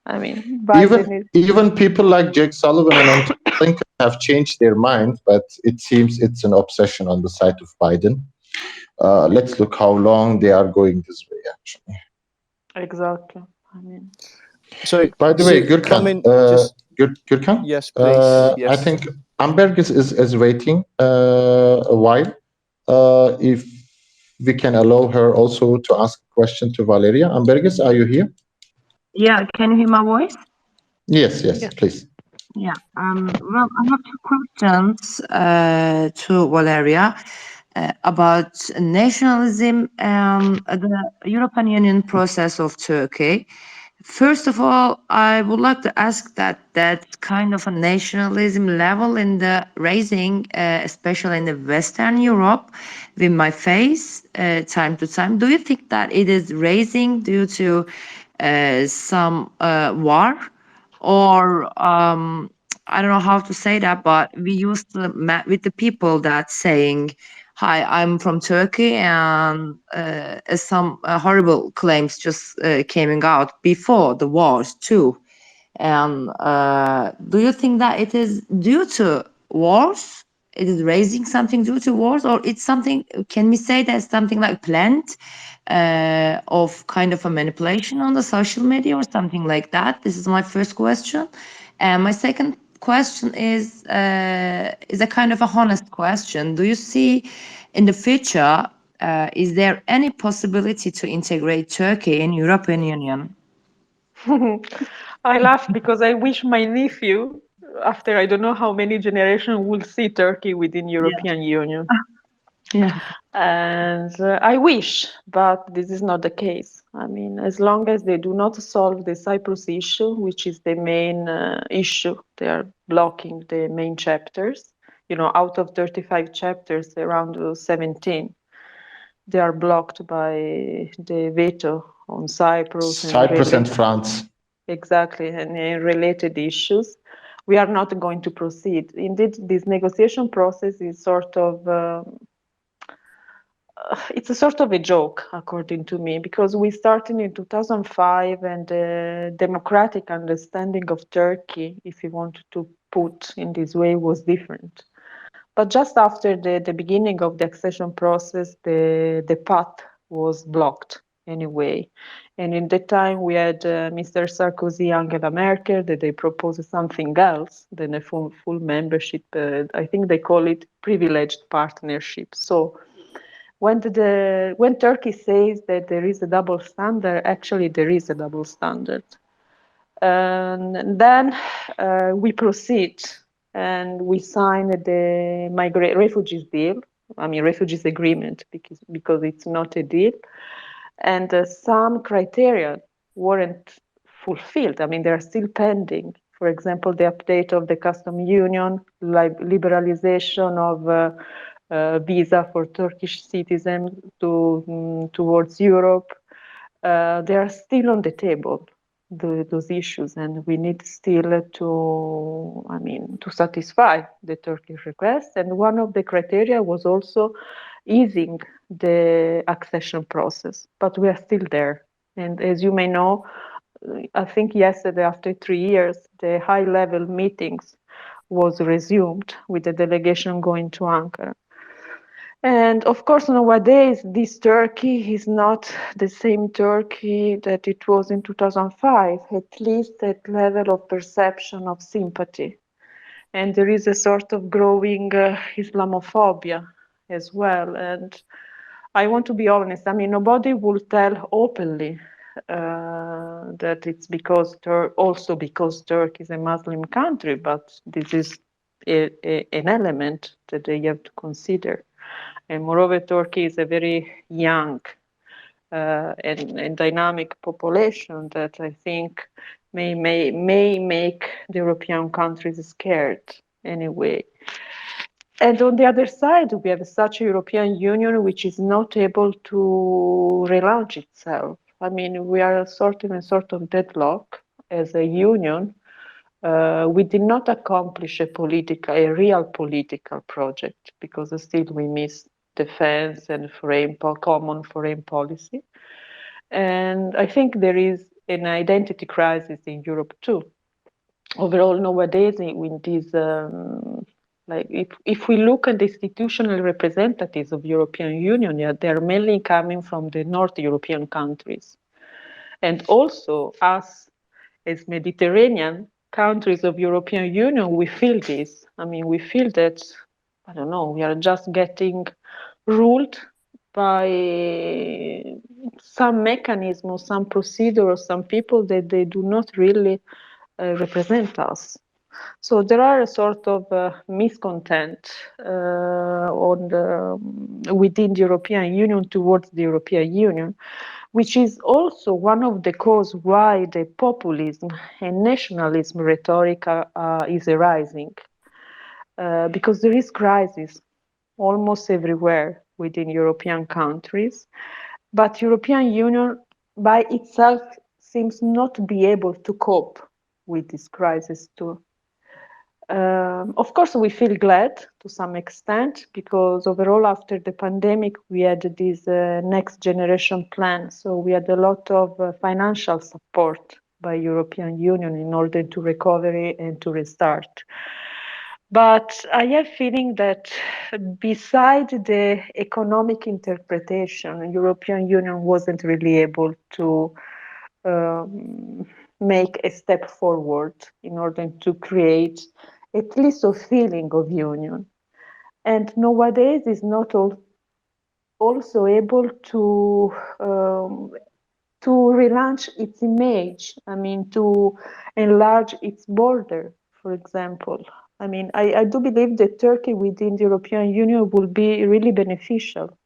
I mean, Biden even people like Jake Sullivan and Anthony Blinken have changed their mind, but it seems it's an obsession on the side of Biden. Let's look how long they are going this way, actually. Exactly. I mean. So, by the way, Gürkan, Gürkan? Yes, please. Yes. I think Ambergis is waiting a while. If we can allow her also to ask a question to Valeria. Ambergis, are you here? Yeah, can you hear my voice? Yes, please. Yeah. Well, I have two questions to Valeria about nationalism and the European Union process of Turkey. First of all, I would like to ask that kind of a nationalism level in the raising, especially in the Western Europe, we might face time to time. Do you think that it is raising due to some war, or I don't know how to say that, but we used to met with the people that saying, "Hi, I'm from Turkey," and some horrible claims just came out before the wars too. And do you think that it is due to wars? It is raising something due to wars, or it's something? Can we say that's something like planned, of kind of a manipulation on the social media or something like that? This is my first question, and my second question is a kind of a honest question. Do you see in the future? Is there any possibility to integrate Turkey in European Union? I laugh because I wish my nephew, after I don't know how many generations, will see Turkey within Yeah. European Union. Yeah. And I wish, but this is not the case. I mean, as long as they do not solve the Cyprus issue, which is the main issue, they are blocking the main chapters. You know, out of 35 chapters, around 17, they are blocked by the veto on Cyprus and Cyprus and France. exactly, and related issues. We are not going to proceed. Indeed, this negotiation process is sort of it's a sort of a joke, according to me, because we started in 2005 and the democratic understanding of Turkey, if you want to put in this way, was different. But just after the beginning of the accession process, the path was blocked anyway. And in that time, we had Mr. Sarkozy, Angela Merkel, that they proposed something else than a full membership. I think they call it privileged partnership. So when Turkey says that there is a double standard, actually there is a double standard. And then we proceed and we sign the refugees deal. I mean, refugees agreement because it's not a deal. And some criteria weren't fulfilled. I mean, they're still pending. For example, the update of the custom union, liberalization of visa for Turkish citizens towards Europe. They are still on the table, those issues, and we need still to satisfy the Turkish request. And one of the criteria was also easing the accession process, but we are still there. And as you may know, I think yesterday, after 3 years, the high-level meetings was resumed with the delegation going to Ankara. And of course, nowadays, this Turkey is not the same Turkey that it was in 2005, at least at level of perception of sympathy. And there is a sort of growing Islamophobia as well. And I want to be honest, I mean, nobody will tell openly that it's also because Turkey is a Muslim country, but this is an element that they have to consider. And moreover, Turkey is a very young and dynamic population that I think may make the European countries scared anyway. And on the other side, we have such a European Union which is not able to relaunch itself. I mean, we are in a sort of deadlock as a union. We did not accomplish a real political project because still we miss defense and common foreign policy. And I think there is an identity crisis in Europe too. Overall, nowadays, in this, if we look at the institutional representatives of European Union, yeah, they're mainly coming from the North European countries. And also us as Mediterranean countries of European Union, we feel this. I mean, we feel that, I don't know, we are just getting ruled by some mechanism or some procedure or some people that they do not really represent us. So there are a sort of miscontent within the European Union towards the European Union, which is also one of the causes why the populism and nationalism rhetoric is arising. Because there is crisis almost everywhere within European countries, but European Union by itself seems not to be able to cope with this crisis too. Of course, we feel glad to some extent because overall, after the pandemic, we had this next generation plan. So we had a lot of financial support by European Union in order to recover and to restart. But I have feeling that beside the economic interpretation, European Union wasn't really able to um, make a step forward in order to create at least a feeling of union. And nowadays is not also able um, to relaunch its image. I mean, to enlarge its border, for example. I mean, I do believe that Turkey within the European Union will be really beneficial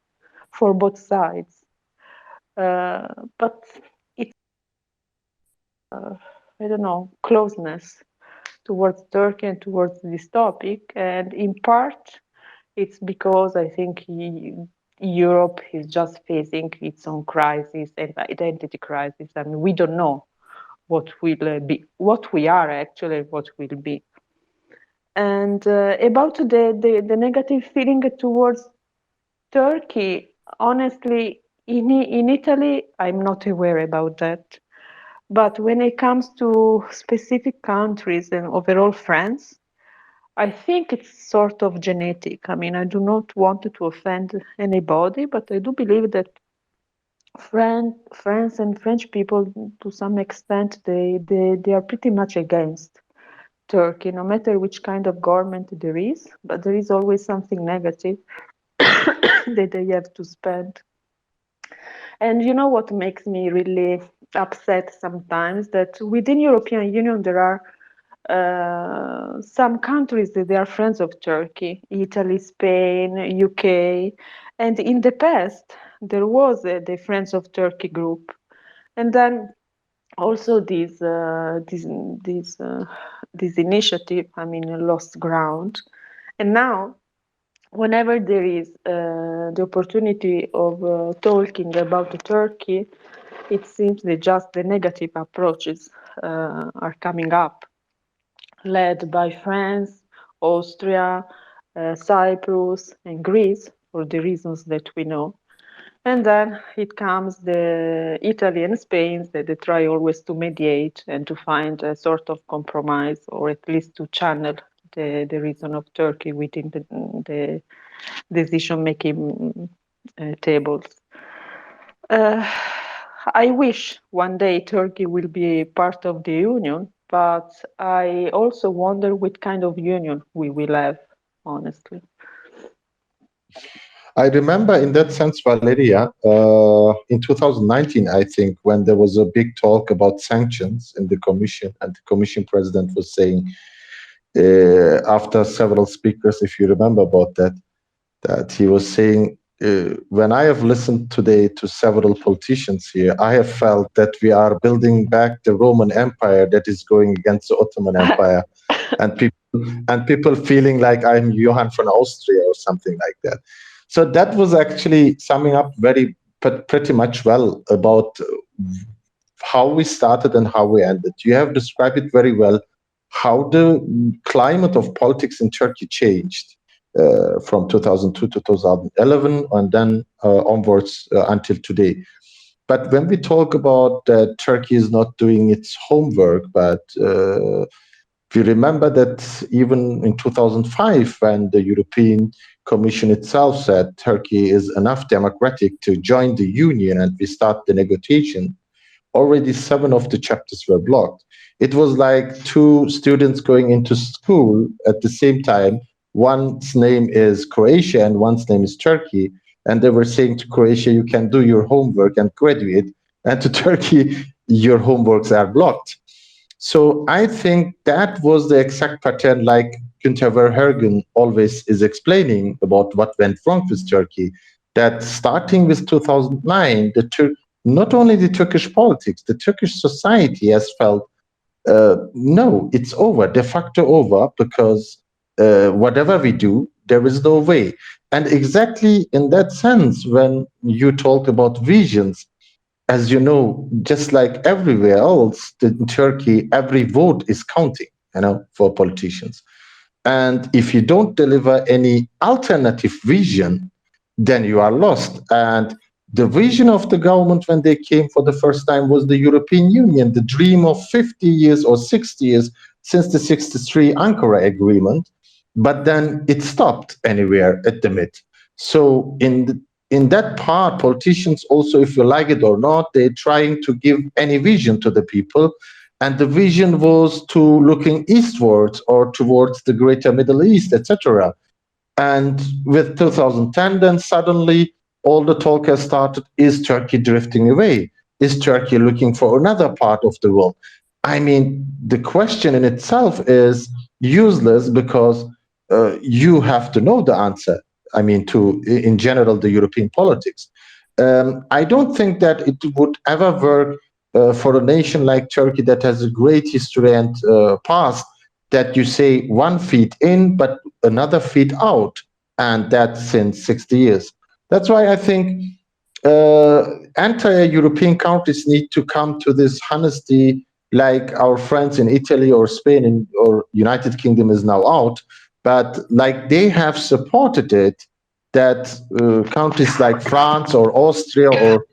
for both sides. But it's, I don't know, closeness towards Turkey and towards this topic. And in part, it's because I think Europe is just facing its own crisis and identity crisis. I mean, we don't know what will be, what we are actually, what will be. And about the negative feeling towards Turkey, honestly, in Italy, I'm not aware about that. But when it comes to specific countries and overall France, I think it's sort of genetic. I mean, I do not want to offend anybody, but I do believe that France and French people, to some extent, they are pretty much against Turkey, no matter which kind of government there is, but there is always something negative that they have to spend. And you know what makes me really upset sometimes? That within European Union there are some countries that they are friends of Turkey, Italy, Spain, UK, and in the past there was the Friends of Turkey group, and then also this initiative, I mean, lost ground, and now whenever there is the opportunity of talking about Turkey, it seems that just the negative approaches are coming up, led by France, Austria, Cyprus, and Greece, for the reasons that we know. And then it comes the Italy and Spain that they try always to mediate and to find a sort of compromise, or at least to channel the reason of Turkey within the decision-making tables. Uh, I wish one day Turkey will be part of the Union, but I also wonder what kind of union we will have, honestly. I remember in that sense, Valeria, in 2019, I think, when there was a big talk about sanctions in the Commission, and the Commission president was saying, after several speakers, if you remember about that, that he was saying, when I have listened today to several politicians here, I have felt that we are building back the Roman Empire that is going against the Ottoman Empire, and people feeling like I'm Johann von Austria or something like that. So that was actually summing up pretty much well about how we started and how we ended. You have described it very well, how the climate of politics in Turkey changed from 2002 to 2011 and then onwards until today. But when we talk about that Turkey is not doing its homework, but we remember that even in 2005, when the European Commission itself said Turkey is enough democratic to join the Union and we start the negotiation, already 7 of the chapters were blocked. It was like two students going into school at the same time. One's name is Croatia and one's name is Turkey. And they were saying to Croatia, you can do your homework and graduate. And to Turkey, your homeworks are blocked. So I think that was the exact pattern, like Günther Verheugen always is explaining about what went wrong with Turkey, that starting with 2009, not only the Turkish politics, the Turkish society has felt, no, it's over, de facto over, because whatever we do, there is no way. And exactly in that sense, when you talk about visions, as you know, just like everywhere else in Turkey, every vote is counting, for politicians. And if you don't deliver any alternative vision, then you are lost. And the vision of the government when they came for the first time was the European Union, the dream of 50 years or 60 years since the 63 Ankara Agreement. but then it stopped anywhere at the mid. So in that part, politicians also, if you like it or not, they're trying to give any vision to the people, and the vision was to looking eastwards or towards the greater Middle East, etc. And with 2010, then suddenly all the talk has started, is Turkey drifting away? Is Turkey looking for another part of the world? I mean, the question in itself is useless because you have to know the answer. I mean, to in general, the European politics. I don't think that it would ever work for a nation like Turkey that has a great history and past, that you say 1 feet in, but another feet out, and that's since 60 years. That's why I think entire European countries need to come to this honesty, like our friends in Italy or Spain or United Kingdom is now out, but like they have supported it, that countries like France or Austria or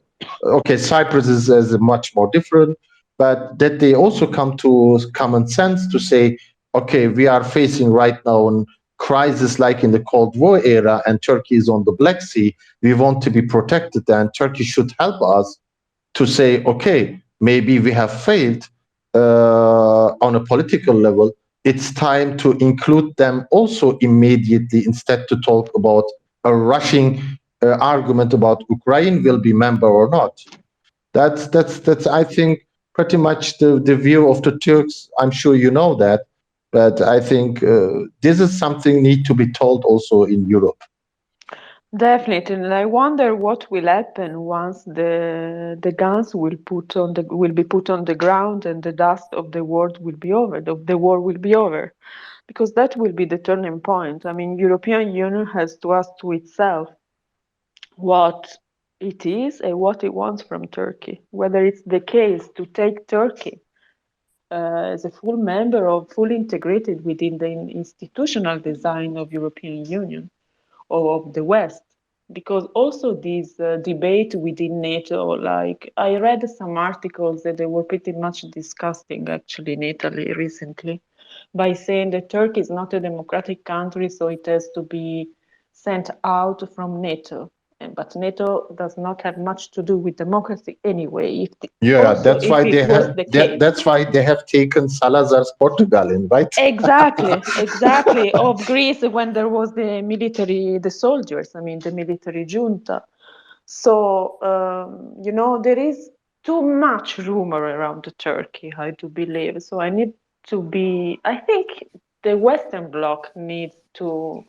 okay, Cyprus is much more different, but that they also come to common sense to say, okay, we are facing right now a crisis like in the Cold War era, and Turkey is on the Black Sea. We want to be protected, and Turkey should help us to say, okay, maybe we have failed on a political level. It's time to include them also immediately, instead to talk about a rushing argument about Ukraine will be member or not. That's I think pretty much the view of the Turks. I'm sure you know that, but I think this is something need to be told also in Europe. Definitely, and I wonder what will happen once the guns will be put on the ground and the dust of the war will be over. The war will be over, because that will be the turning point. I mean, European Union has to ask to itself what it is and what it wants from Turkey. Whether it's the case to take Turkey as a full member or fully integrated within the institutional design of European Union or of the West. Because also this debate within NATO, like I read some articles that they were pretty much disgusting actually in Italy recently, by saying that Turkey is not a democratic country, so it has to be sent out from NATO. But NATO does not have much to do with democracy anyway. Yeah, Also, that's if why it they was have the case. that's why they have taken Salazar's Portugal in, right? Exactly, exactly. Of Greece when there was the military, the soldiers, I mean, the military junta. So, there is too much rumor around Turkey, I do believe. So I think the Western Bloc needs to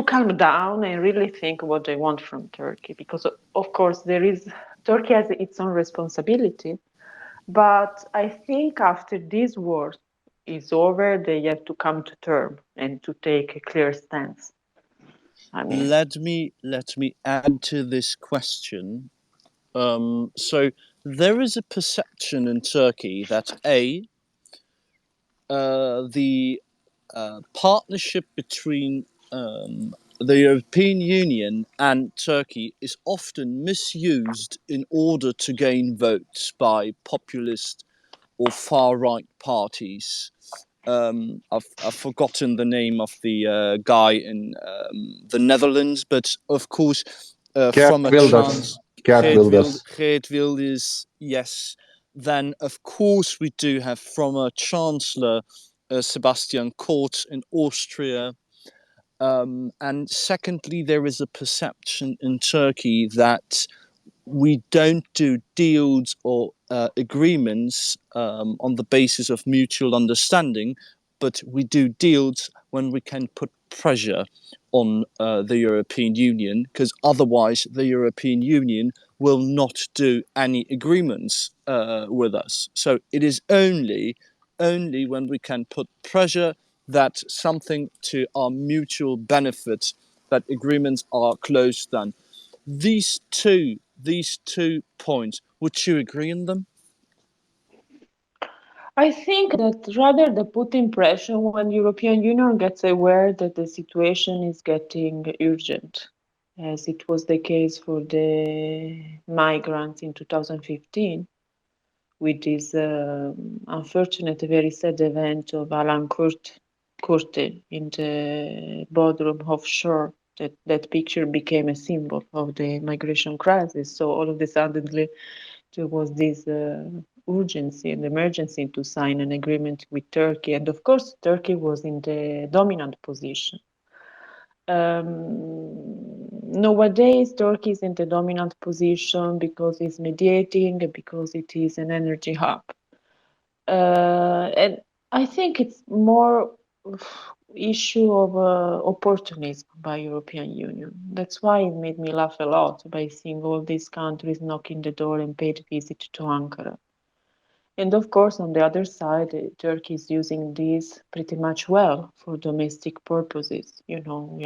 calm down and really think what they want from Turkey, because of course Turkey has its own responsibility, but I think after this war is over, they have to come to term and to take a clear stance. I mean, Let me add to this question. So there is a perception in Turkey that the partnership between the European Union and Turkey is often misused in order to gain votes by populist or far right parties. I've forgotten the name of the guy in the Netherlands, but of course, Geert from a Wilders. chance, Geert Wilders. Geert Wilders, yes. Then of course we do have from a Chancellor, Sebastian Kurz in Austria. And secondly, there is a perception in Turkey that we don't do deals or agreements on the basis of mutual understanding, but we do deals when we can put pressure on the European Union, because otherwise the European Union will not do any agreements with us. So it is only when we can put pressure that something to our mutual benefit, that agreements are closed then. These two points, would you agree on them? I think that rather the putting pressure when European Union gets aware that the situation is getting urgent, as it was the case for the migrants in 2015, with this unfortunate, very sad event of Alan Kurt. curtain in the Bodrum offshore. That picture became a symbol of the migration crisis. So all of a sudden, there was this urgency and emergency to sign an agreement with Turkey. And of course, Turkey was in the dominant position. Nowadays, Turkey is in the dominant position because it's mediating, because it is an energy hub. And I think it's more issue of opportunism by European Union. That's why it made me laugh a lot by seeing all these countries knocking the door and paid visit to Ankara. And of course, on the other side, Turkey is using this pretty much well for domestic purposes. We know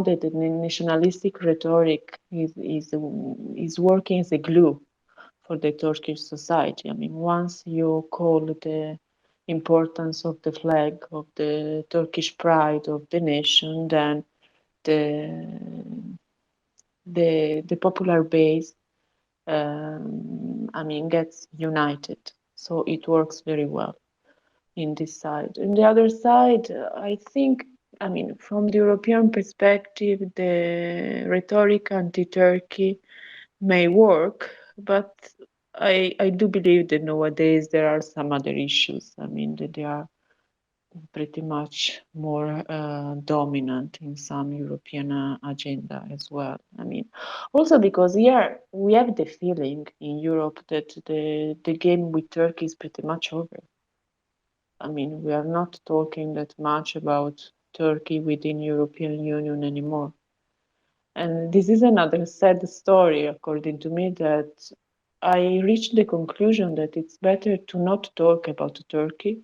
that the nationalistic rhetoric is working as a glue for the Turkish society. I mean, once you call the importance of the flag, of the Turkish pride of the nation, then the the popular base, gets united. So it works very well in this side. On the other side, I think, from the European perspective, the rhetoric anti-Turkey may work, but I do believe that nowadays there are some other issues. That they are pretty much more dominant in some European agenda as well. Also because here we have the feeling in Europe that the game with Turkey is pretty much over. We are not talking that much about Turkey within European Union anymore. And this is another sad story, according to me, that I reached the conclusion that it's better to not talk about Turkey,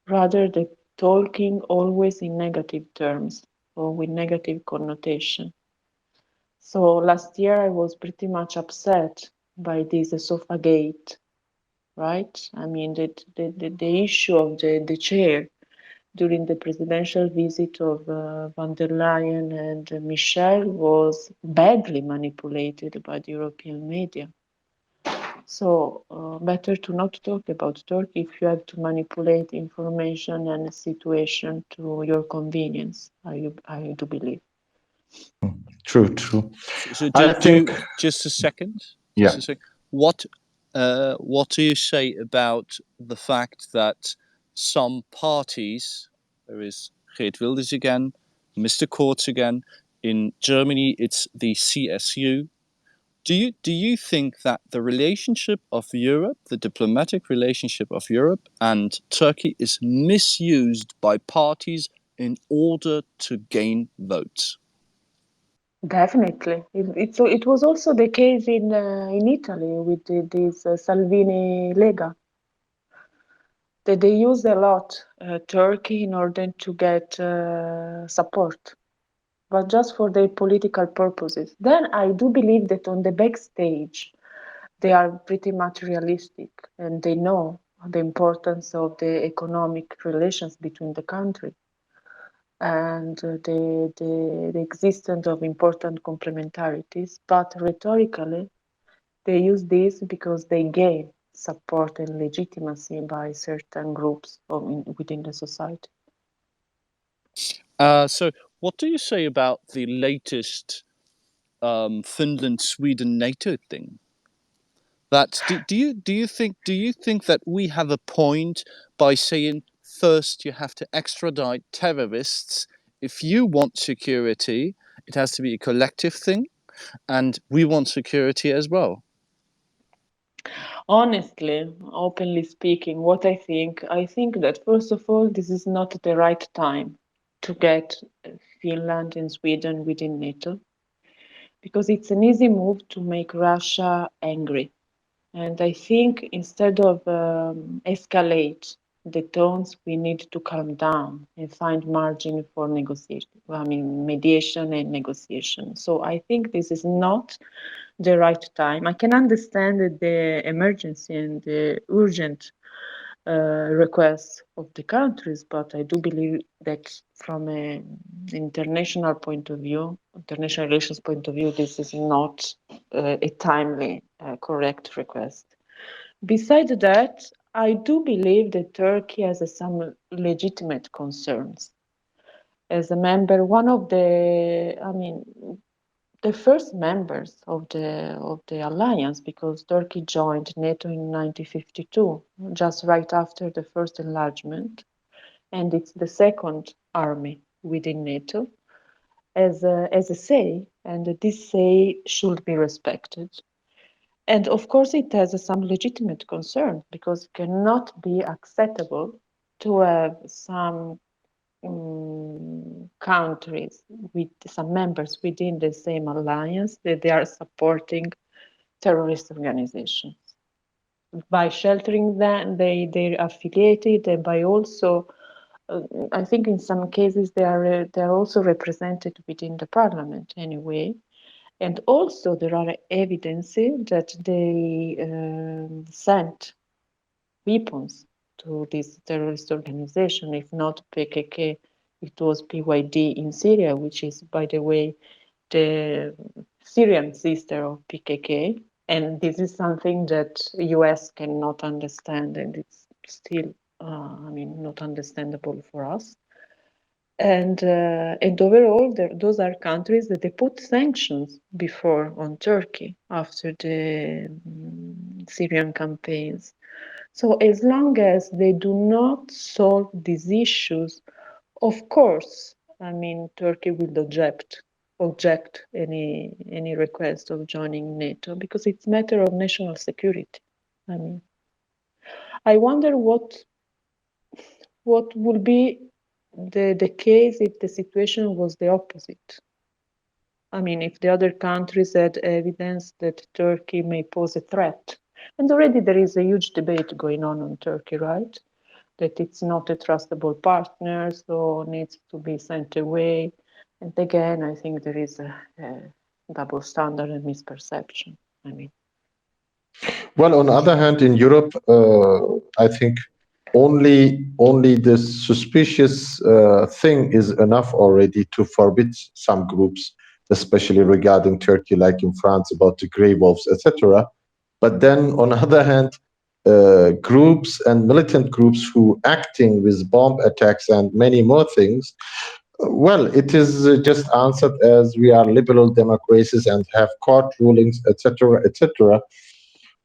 rather than talking always in negative terms or with negative connotation. So last year I was pretty much upset by this Sophagate, right? The issue of the chair during the presidential visit of von der Leyen and Michel was badly manipulated by the European media. So better to not talk about Turkey if you have to manipulate information and situation to your convenience. I do believe. True, true. So I think, just a second. yeah. Just a second. What do you say about the fact that some parties, there is Geert Wilders again, Mr. Kurz again, in Germany it's the CSU. Do you think that the relationship of Europe, the diplomatic relationship of Europe and Turkey, is misused by parties in order to gain votes? Definitely. It was also the case in Italy with this Salvini Lega. That they use a lot Turkey in order to get support, but just for their political purposes. Then I do believe that on the backstage, they are pretty much realistic and they know the importance of the economic relations between the country and the existence of important complementarities. But rhetorically, they use this because they gain support and legitimacy by certain groups within the society. So, what do you say about the latest Finland-Sweden NATO thing? That do you think that we have a point by saying first you have to extradite terrorists if you want security, it has to be a collective thing, and we want security as well. Honestly, openly speaking, what I think that first of all, this is not the right time to get Finland and Sweden within NATO because it's an easy move to make Russia angry. And I think instead of escalate the tones, we need to calm down and find margin for negotiation. Mediation and negotiation. So I think this is not the right time. I can understand the emergency and the urgent requests of the countries, but I do believe that from an international point of view, international relations point of view, this is not a timely, correct request. Besides that, I do believe that Turkey has some legitimate concerns. As a member, one of the first members of the alliance, because Turkey joined NATO in 1952, just right after the first enlargement, and it's the second army within NATO, as a say, and this say should be respected. And of course, it has some legitimate concerns because it cannot be acceptable to have some countries with some members within the same alliance that they are supporting terrorist organizations by sheltering them, they're affiliated, and by also I think in some cases they are also represented within the parliament anyway. And also there are evidences that they sent weapons to this terrorist organization. If not PKK, it was PYD in Syria, which is, by the way, the Syrian sister of PKK. And this is something that US cannot understand, and it's still, not understandable for us. And overall, those are countries that they put sanctions before on Turkey after the Syrian campaigns. So as long as they do not solve these issues, of course, Turkey will object any request of joining NATO because it's a matter of national security. I mean, I wonder what would be the case if the situation was the opposite. If the other countries had evidence that Turkey may pose a threat. And already there is a huge debate going on Turkey, right? That it's not a trustable partner, so needs to be sent away. And again, I think there is a double standard and misperception. Well, on the other hand, in Europe, I think only the suspicious thing is enough already to forbid some groups, especially regarding Turkey, like in France about the grey wolves, etc. But then, on the other hand, groups and militant groups who acting with bomb attacks and many more things, well, it is just answered as we are liberal democracies and have court rulings, etc., etc.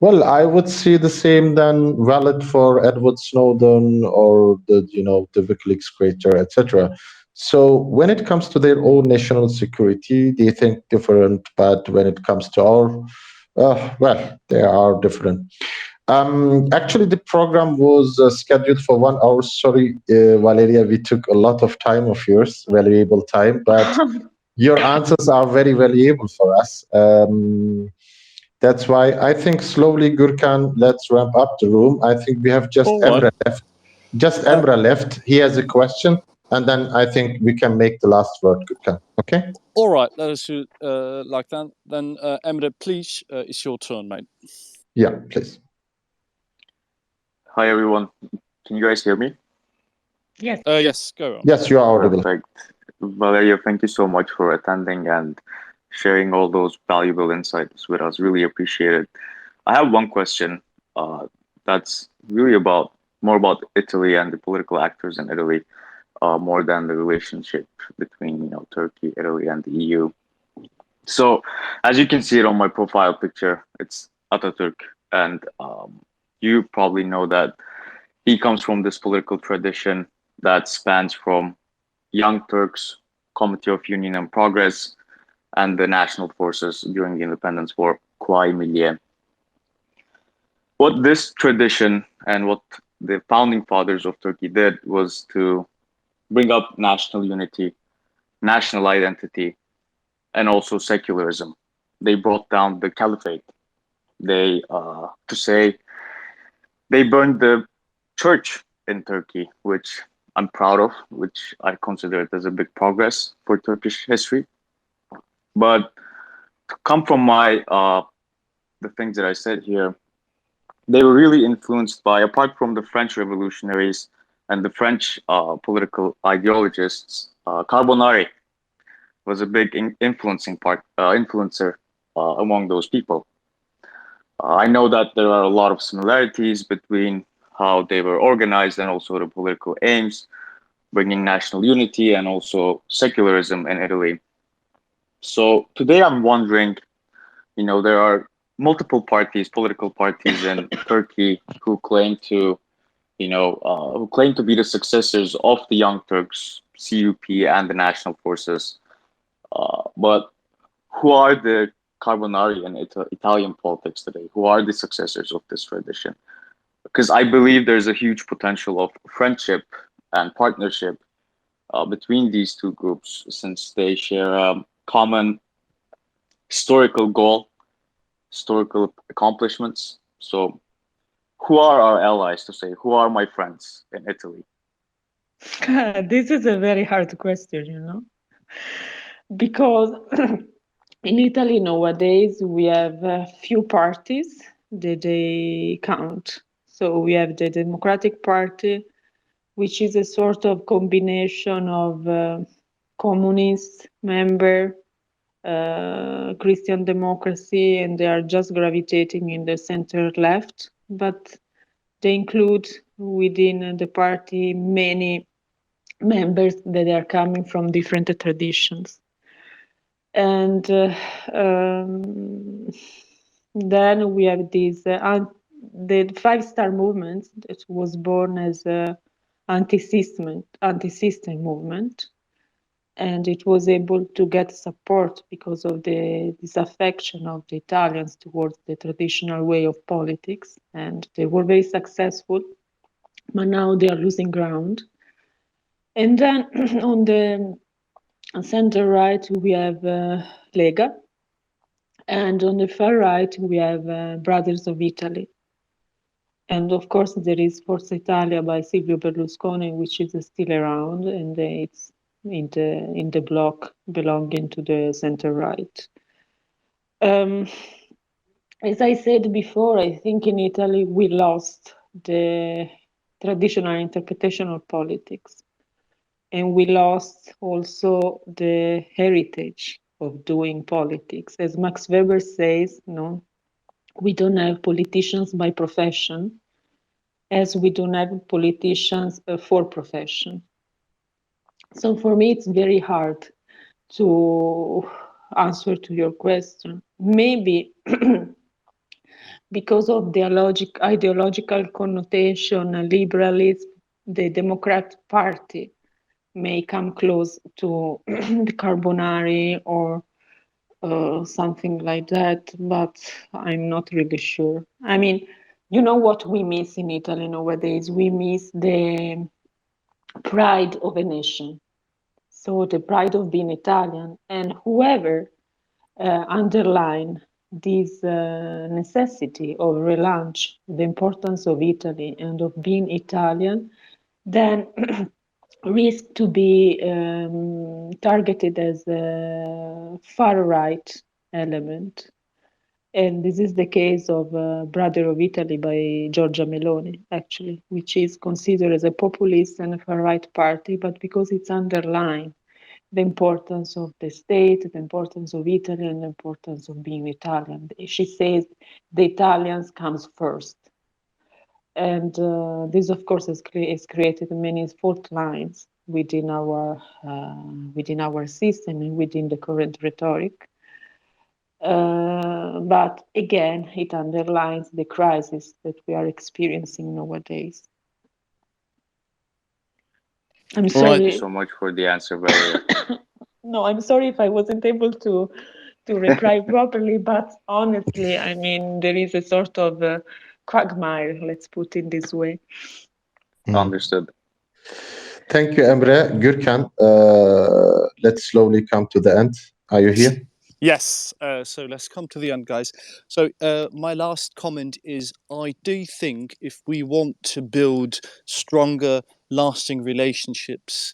Well, I would see the same then valid for Edward Snowden or the WikiLeaks creator, etc. So when it comes to their own national security, they think different, but when it comes to our, well, they are different. Actually, the program was scheduled for 1 hour. Sorry, Valeria, we took a lot of time of yours, valuable time, but your answers are very valuable for us. That's why I think slowly, Gurkan, let's ramp up the room. I think we have just All Emre right. left. Just Emre left. He has a question, and then I think we can make the last word, Gurkan. Okay? All right. Let us do like that. Then, Emre, please, it's your turn, mate. Yeah, please. Hi, everyone. Can you guys hear me? Yes. Yes, go on. Yes, you are audible. Perfect. Valeria, thank you so much for attending and sharing all those valuable insights with us. Really appreciate it. I have one question that's really more about Italy and the political actors in Italy, more than the relationship between Turkey, Italy, and the EU. So, as you can see it on my profile picture, it's Ataturk, and you probably know that he comes from this political tradition that spans from Young Turks, Committee of Union and Progress, and the National Forces during the Independence War, Kuvayi Milliye. What this tradition and what the founding fathers of Turkey did was to bring up national unity, national identity, and also secularism. They brought down the caliphate. They burned the church in Turkey, which I'm proud of, which I consider it as a big progress for Turkish history. But to come from the things that I said here, they were really influenced by, apart from the French revolutionaries and the French political ideologists, Carbonari was a big influencer among those people. I know that there are a lot of similarities between how they were organized, and also the political aims, bringing national unity and also secularism in Italy. So today I'm wondering, there are multiple parties, political parties in Turkey who claim to, who claim to be the successors of the Young Turks, CUP, and the National Forces. But who are the Carbonari in Italian politics today? Who are the successors of this tradition? Because I believe there's a huge potential of friendship and partnership between these two groups, since they share a common historical goal, historical accomplishments. So, who are our allies, to say? Who are my friends in Italy? This is a very hard question, because in Italy nowadays we have a few parties that they count. So we have the Democratic Party, which is a sort of combination of communist member, Christian democracy, and they are just gravitating in the center left, but they include within the party many members that are coming from different traditions. And then we have the Five-Star Movement that was born as a anti-system movement, and it was able to get support because of the disaffection of the Italians towards the traditional way of politics, and they were very successful, but now they are losing ground. And then on the center right we have Lega, and on the far right we have Brothers of Italy. And of course there is Forza Italia by Silvio Berlusconi, which is still around, and it's in the bloc belonging to the center right. As I said before, I think in Italy we lost the traditional interpretation of politics, and we lost also the heritage of doing politics. As Max Weber says, we don't have politicians by profession, as we don't have politicians for profession. So for me, it's very hard to answer to your question. Maybe because of the ideological connotation, liberalism, the Democratic Party may come close to the Carbonari or something like that, but I'm not really sure. I mean, what we miss in Italy nowadays? We miss the pride of a nation. So the pride of being Italian, and whoever underline this necessity of relaunch the importance of Italy and of being Italian, then risk to be targeted as a far right element. And this is the case of Brother of Italy by Giorgia Meloni, actually, which is considered as a populist and a far right party, but because it's underlined the importance of the state, the importance of Italy, and the importance of being Italian. She says the Italians comes first. And this, of course, has created many fault lines within our system and within the current rhetoric. But again, it underlines the crisis that we are experiencing nowadays. I'm sorry. Thank you so much for the answer, Valeria. No, I'm sorry if I wasn't able to reply properly, but honestly, I mean, there is a sort of quagmire, let's put it this way. Understood. Thank you, Emre. Gürkan, let's slowly come to the end. Are you here? Yes, so let's come to the end, guys. So my last comment is I do think if we want to build stronger, lasting relationships,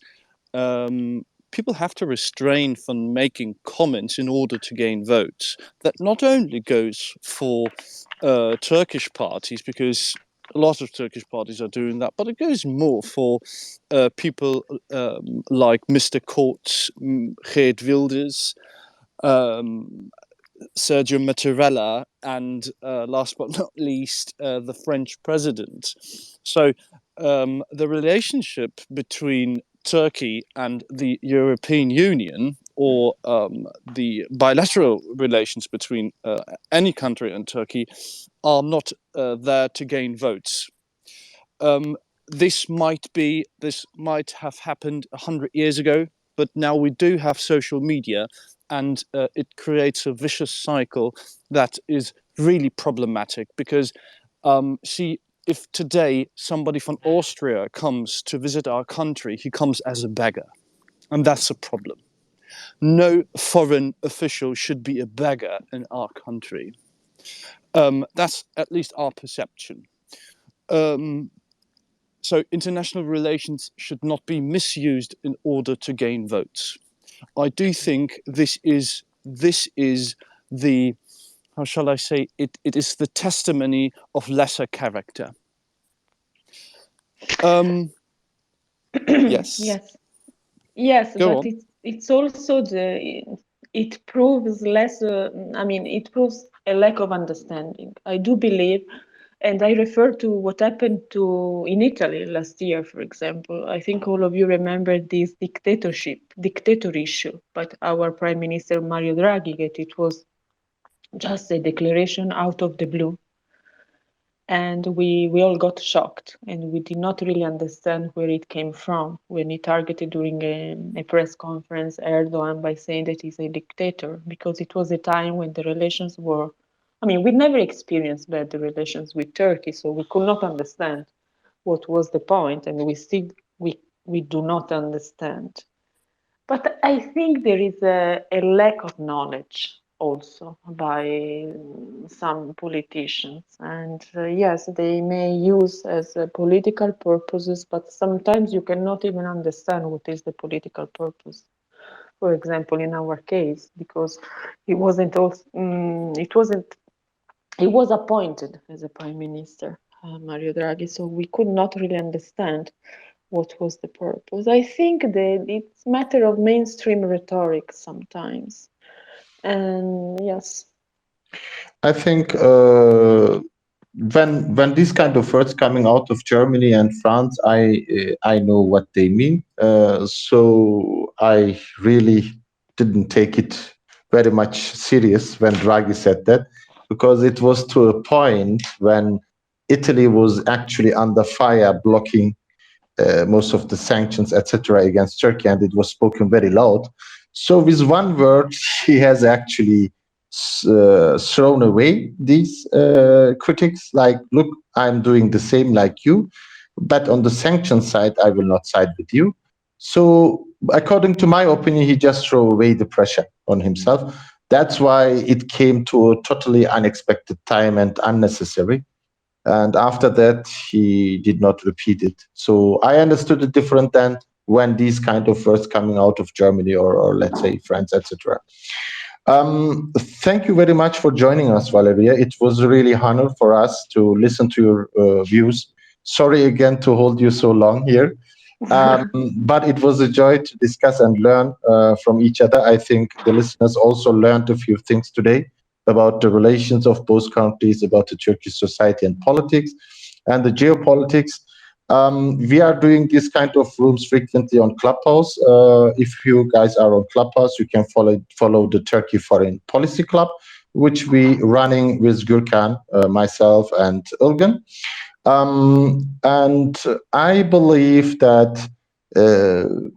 people have to restrain from making comments in order to gain votes. That not only goes for Turkish parties, because a lot of Turkish parties are doing that, but it goes more for people like Mr. Koorts, Geert Wilders, Sergio Mattarella, and last but not least, the French president. So the relationship between Turkey and the European Union, or the bilateral relations between any country and Turkey, are not there to gain votes. This might have happened 100 years ago, but now we do have social media, and it creates a vicious cycle that is really problematic. Because see, if today somebody from Austria comes to visit our country, he comes as a beggar, and that's a problem. No foreign official should be a beggar in our country. That's at least our perception. So international relations should not be misused in order to gain votes. I do think this is the, how shall I say, it is the testimony of lesser character. Yes. Yes, Go but on. it's also it proves less. It proves a lack of understanding. I do believe, and I refer to what happened in Italy last year, for example. I think all of you remember this dictator issue, but our Prime Minister Mario Draghi, that it was just a declaration out of the blue. And we all got shocked, and we did not really understand where it came from when he targeted during a press conference Erdogan by saying that he's a dictator, because it was a time when the relations were, we never experienced bad relations with Turkey, so we could not understand what was the point, and we do not understand. But I think there is a lack of knowledge also by some politicians. And yes, they may use as political purposes, but sometimes you cannot even understand what is the political purpose. For example, in our case, because he wasn't also, he was appointed as a prime minister, Mario Draghi, so we could not really understand what was the purpose. I think that it's a matter of mainstream rhetoric sometimes. And yes. I think when this kind of words coming out of Germany and France, I know what they mean. So I really didn't take it very much serious when Draghi said that, because it was to a point when Italy was actually under fire, blocking most of the sanctions, etc., against Turkey, and it was spoken very loud. So with one word, he has actually thrown away these critics. Like, look, I'm doing the same like you, but on the sanction side, I will not side with you. So, according to my opinion, he just threw away the pressure on himself. That's why it came to a totally unexpected time and unnecessary. And after that, he did not repeat it. So I understood it different than when these kind of words coming out of Germany or let's say France, etc. Thank you very much for joining us, Valeria. It was really honor for us to listen to your views. Sorry again to hold you so long here. But it was a joy to discuss and learn from each other. I think the listeners also learned a few things today about the relations of both countries, about the Turkish society and politics, and the geopolitics. We are doing this kind of rooms frequently on Clubhouse. If you guys are on Clubhouse, you can follow the Turkey Foreign Policy Club, which we running with Gürkan, myself, and Ilgan. And I believe that,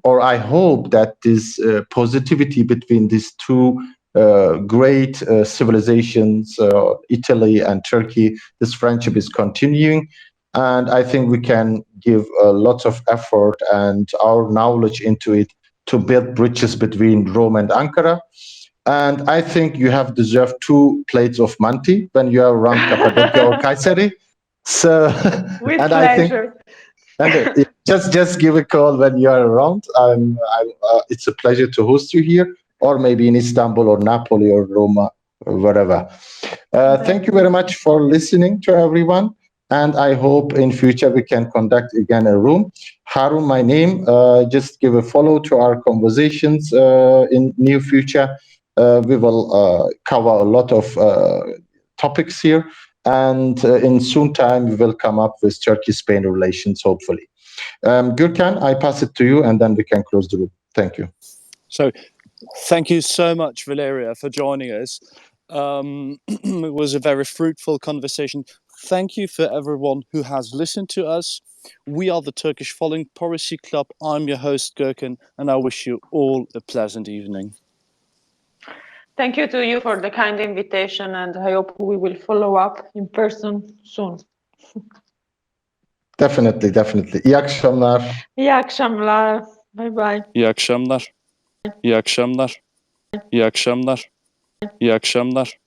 or I hope that this positivity between these two great civilizations, Italy and Turkey, this friendship is continuing. And I think we can give lots of effort and our knowledge into it to build bridges between Rome and Ankara. And I think you have deserved 2 plates of manti when you are around Cappadocia or Kayseri. So, with and pleasure. I think, and just give a call when you are around. It's a pleasure to host you here, or maybe in Istanbul or Napoli or Roma or wherever. Thank you very much for listening to everyone. And I hope in future we can conduct again a room. Harun, my name. Just give a follow to our conversations in near future. We will cover a lot of topics here, and in soon time we will come up with Turkey-Spain relations, hopefully. Gürkan, I pass it to you, and then we can close the room. Thank you. So, thank you so much, Valeria, for joining us. It was a very fruitful conversation. Thank you for everyone who has listened to us. We are the Turkish Foreign Policy Club. I'm your host, Gürkan, and I wish you all a pleasant evening. Thank you to you for the kind invitation, and I hope we will follow up in person soon. Definitely, definitely. İyi akşamlar. İyi akşamlar. Bye bye. İyi akşamlar. İyi akşamlar. İyi akşamlar. İyi akşamlar.